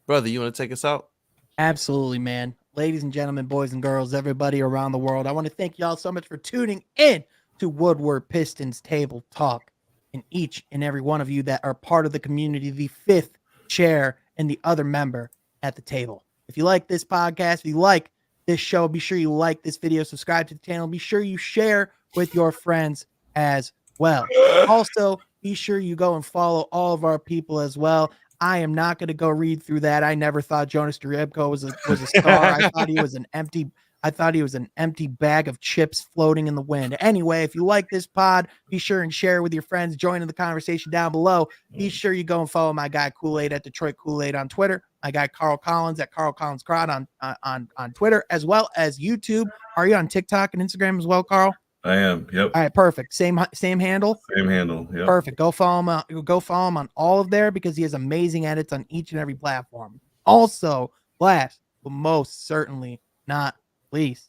brother, you want to take us out? Absolutely, man. Ladies and gentlemen, boys and girls, everybody around the world, I want to thank y'all so much for tuning in to Woodward Pistons Table Talk. And each and every one of you that are part of the community, the fifth chair and the other member at the table. If you like this podcast, if you like this show, be sure you like this video, subscribe to the channel, be sure you share with your friends as well. Also, be sure you go and follow all of our people as well. I am not going to go read through that. I never thought Jonas Jerebko was a star. I thought he was an empty bag of chips floating in the wind. Anyway, if you like this pod, be sure and share with your friends. Join in the conversation down below. Be sure you go and follow my guy Kool-Aid at Detroit Kool-Aid on Twitter. My guy Carl Collins at Carl Collins Crowd on Twitter, as well as YouTube. Are you on TikTok and Instagram as well, Carl? I am. Yep. All right, perfect. Same handle. Same handle. Yep. Perfect. Go follow him. Go follow him on all of there because he has amazing edits on each and every platform. Also, last but most certainly not least,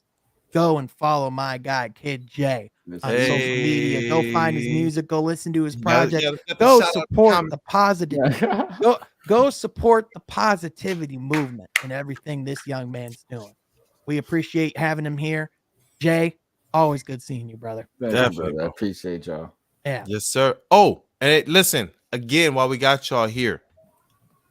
go and follow my guy Kid J on social media. Go find his music. Go listen to his project. Go support the positive. Go support the positivity movement and everything this young man's doing. We appreciate having him here, Jay. Always good seeing you, brother. Definitely, brother. I appreciate y'all. Yeah. Yes, sir. Oh, and listen, again, while we got y'all here,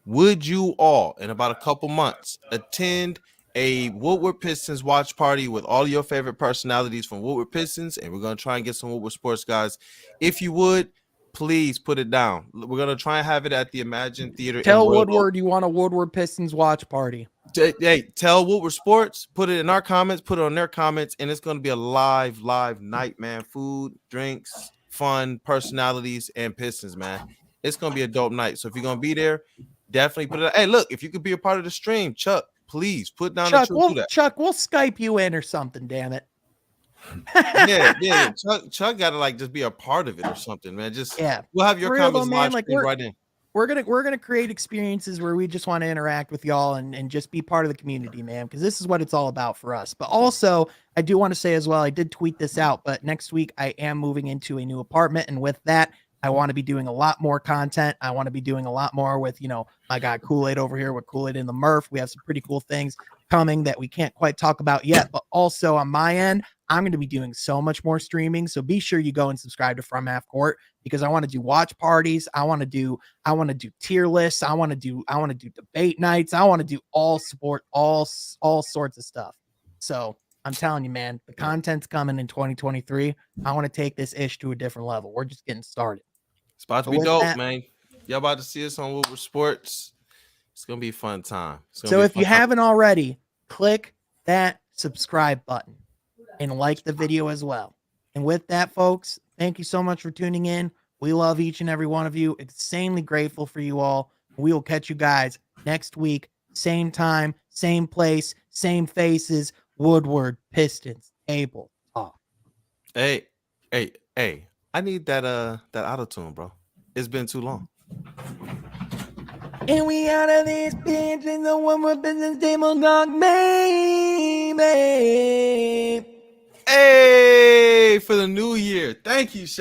would you all, in about a couple months, attend a Woodward Pistons watch party with all your favorite personalities from Woodward Pistons? And we're going to try and get some Woodward sports guys. If you would, please put it down. We're going to try and have it at the Imagine Theater. Tell Woodward you want a Woodward Pistons watch party. Hey, tell Woodward Sports, put it in our comments, put it on their comments, and it's going to be a live night, man. Food, drinks, fun, personalities, and Pistons, man. It's going to be a dope night. So if you're going to be there, definitely put it. Hey, look, if you could be a part of the stream, Chuck, please put down Chuck, we'll Skype you in or something, damn it. yeah. Chuck got to just be a part of it or something, man. We'll have your comments live right in. We're gonna create experiences where we just want to interact with y'all and just be part of the community, man, because this is what it's all about for us. But also, I do want to say as well, I did tweet this out, but next week I am moving into a new apartment, and with that I want to be doing a lot more content. I want to be doing a lot more with, my guy Kool-Aid over here with Kool-Aid in the Murph. We have some pretty cool things coming that we can't quite talk about yet, but also on my end, I'm going to be doing so much more streaming. So be sure you go and subscribe to From Half Court, because I want to do watch parties. I want to do tier lists. I want to do debate nights. I want to do all sorts of stuff. So I'm telling you, man, the content's coming in 2023. I want to take this ish to a different level. We're just getting started. It's about to be with dope, that- man. Y'all about to see us on Woodward Sports. It's gonna be a fun time. So if you haven't already, click that subscribe button and like the video as well. And with that, folks, thank you so much for tuning in. We love each and every one of you. Insanely grateful for you all. We will catch you guys next week. Same time, same place, same faces. Woodward Pistons Table Talk. Hey, I need that auto-tune, bro. It's been too long. And we out of this bitch in the Woodward Pistons Table Talk, baby. Hey, for the new year. Thank you, Sean.